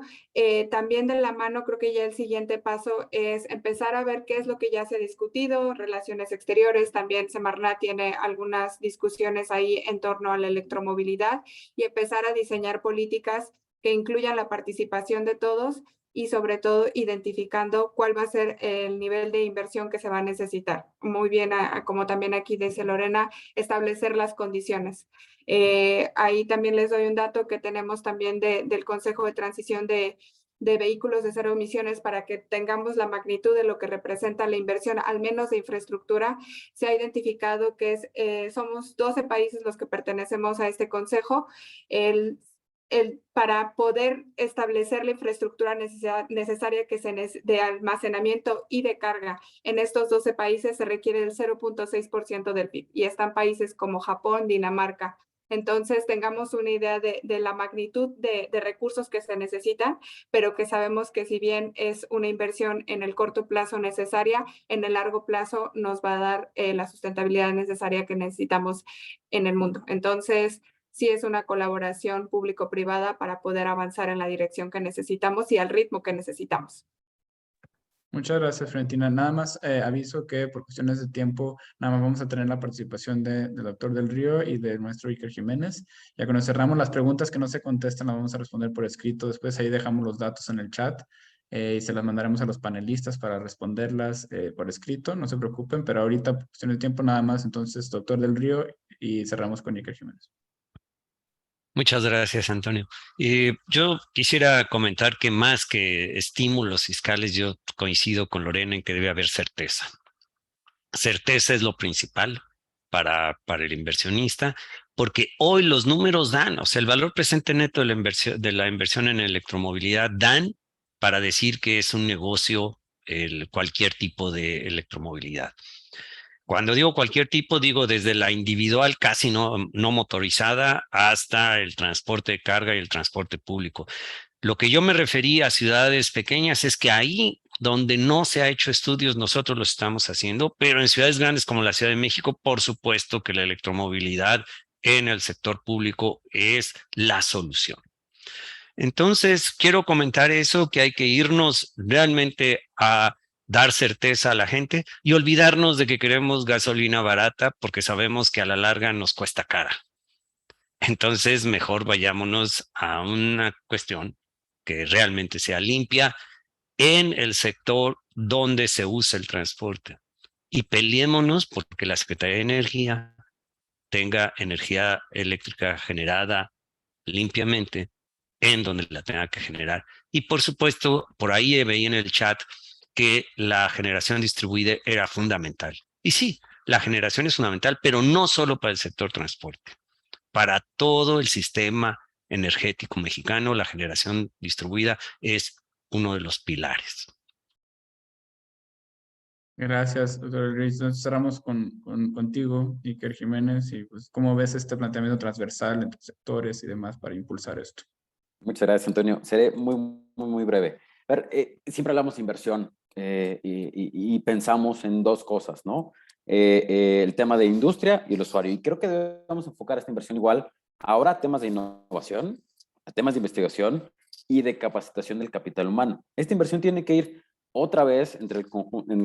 también de la mano creo que ya el siguiente paso es empezar a ver qué es lo que ya se ha discutido, relaciones exteriores, también Semarnat tiene algunas discusiones ahí en torno a la electromovilidad y empezar a diseñar políticas que incluyan la participación de todos y sobre todo identificando cuál va a ser el nivel de inversión que se va a necesitar. Muy bien, como también aquí dice Lorena, establecer las condiciones. Ahí también les doy un dato que tenemos también del Consejo de Transición de vehículos de cero emisiones para que tengamos la magnitud de lo que representa la inversión, al menos de infraestructura. Se ha identificado que somos 12 países los que pertenecemos a este consejo. Para poder establecer la infraestructura necesaria de almacenamiento y de carga en estos 12 países se requiere del 0.6% del PIB y están países como Japón, Dinamarca. Entonces tengamos una idea de la magnitud de recursos que se necesitan, pero que sabemos que si bien es una inversión en el corto plazo necesaria, en el largo plazo nos va a dar la sustentabilidad necesaria que necesitamos en el mundo. Entonces, sí es una colaboración público-privada para poder avanzar en la dirección que necesitamos y al ritmo que necesitamos. Muchas gracias, Florentina. Nada más aviso que por cuestiones de tiempo, nada más vamos a tener la participación del doctor Del Río y del maestro Iker Jiménez. Ya cuando cerramos las preguntas que no se contestan, las vamos a responder por escrito. Después ahí dejamos los datos en el chat y se las mandaremos a los panelistas para responderlas por escrito. No se preocupen, pero ahorita por cuestiones de tiempo nada más. Entonces, doctor Del Río y cerramos con Iker Jiménez. Muchas gracias, Antonio. Yo quisiera comentar que más que estímulos fiscales, yo coincido con Lorena en que debe haber certeza. Certeza es lo principal para el inversionista, porque hoy los números dan, o sea, el valor presente neto de la inversión en electromovilidad dan para decir que es un negocio cualquier tipo de electromovilidad. Cuando digo cualquier tipo, digo desde la individual casi no motorizada hasta el transporte de carga y el transporte público. Lo que yo me refería a ciudades pequeñas es que ahí donde no se ha hecho estudios, nosotros lo estamos haciendo, pero en ciudades grandes como la Ciudad de México, por supuesto que la electromovilidad en el sector público es la solución. Entonces, quiero comentar eso, que hay que irnos realmente a dar certeza a la gente y olvidarnos de que queremos gasolina barata porque sabemos que a la larga nos cuesta cara. Entonces, mejor vayámonos a una cuestión que realmente sea limpia en el sector donde se usa el transporte. Y peleémonos porque la Secretaría de Energía tenga energía eléctrica generada limpiamente en donde la tenga que generar. Y por supuesto, por ahí veía en el chat que la generación distribuida era fundamental. Y sí, la generación es fundamental, pero no solo para el sector transporte. Para todo el sistema energético mexicano, la generación distribuida es uno de los pilares. Gracias, doctor Luis. Entonces cerramos contigo, Iker Jiménez, y pues, ¿cómo ves este planteamiento transversal entre sectores y demás para impulsar esto? Muchas gracias, Antonio. Seré muy breve. A ver, siempre hablamos de inversión y pensamos en dos cosas, ¿no? El tema de industria y el usuario. Y creo que debemos enfocar esta inversión igual ahora a temas de innovación, a temas de investigación y de capacitación del capital humano. Esta inversión tiene que ir otra vez en el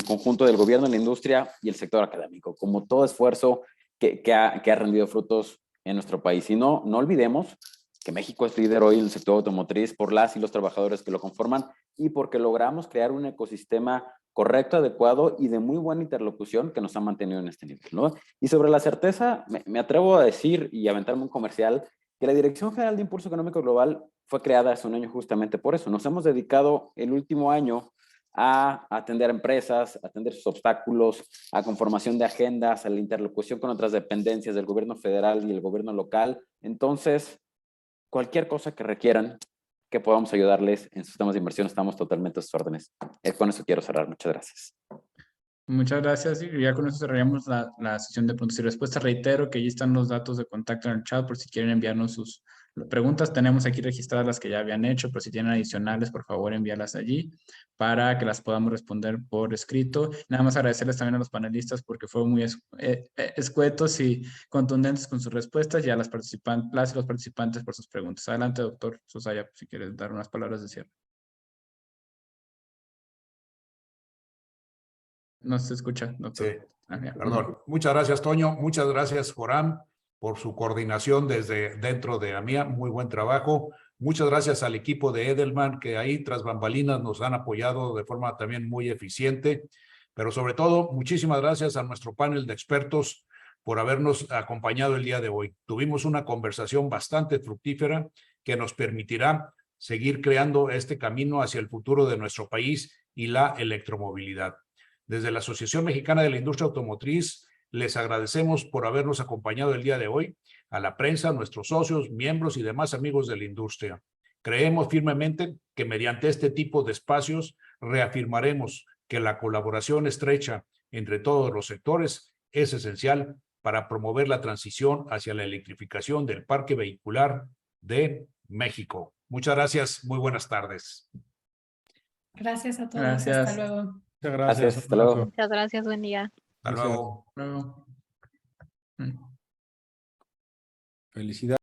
conjunto del gobierno, la industria y el sector académico, como todo esfuerzo que ha rendido frutos en nuestro país. Y no olvidemos que México es líder hoy en el sector automotriz por las y los trabajadores que lo conforman y porque logramos crear un ecosistema correcto, adecuado y de muy buena interlocución que nos ha mantenido en este nivel, ¿no? Y sobre la certeza, me atrevo a decir y aventarme un comercial que la Dirección General de Impulso Económico Global fue creada hace un año justamente por eso. Nos hemos dedicado el último año a atender empresas, a atender sus obstáculos, a conformación de agendas, a la interlocución con otras dependencias del gobierno federal y el gobierno local. Entonces, cualquier cosa que requieran que podamos ayudarles en sus temas de inversión, estamos totalmente a sus órdenes. Con eso quiero cerrar. Muchas gracias. Muchas gracias. Y ya con eso cerraríamos la sesión de preguntas y respuestas. Reitero que allí están los datos de contacto en el chat por si quieren enviarnos sus preguntas. Tenemos aquí registradas las que ya habían hecho, pero si tienen adicionales, por favor, envíalas allí para que las podamos responder por escrito. Nada más agradecerles también a los panelistas porque fueron muy escuetos y contundentes con sus respuestas y a las y los participantes por sus preguntas. Adelante, doctor Sosaya, si quieres dar unas palabras de cierre. No se escucha, doctor. Sí, perdón. Muchas gracias, Toño. Muchas gracias, Joram, por su coordinación desde dentro de AMIA. Muy buen trabajo. Muchas gracias al equipo de Edelman, que ahí tras bambalinas nos han apoyado de forma también muy eficiente. Pero sobre todo, muchísimas gracias a nuestro panel de expertos por habernos acompañado el día de hoy. Tuvimos una conversación bastante fructífera que nos permitirá seguir creando este camino hacia el futuro de nuestro país y la electromovilidad. Desde la Asociación Mexicana de la Industria Automotriz, les agradecemos por habernos acompañado el día de hoy, a la prensa, nuestros socios, miembros y demás amigos de la industria. Creemos firmemente que mediante este tipo de espacios reafirmaremos que la colaboración estrecha entre todos los sectores es esencial para promover la transición hacia la electrificación del parque vehicular de México. Muchas gracias, muy buenas tardes. Gracias a todos, Gracias. hasta luego. Muchas gracias. Hasta luego. Muchas gracias, buen día. Hasta luego. Luego. Felicidades.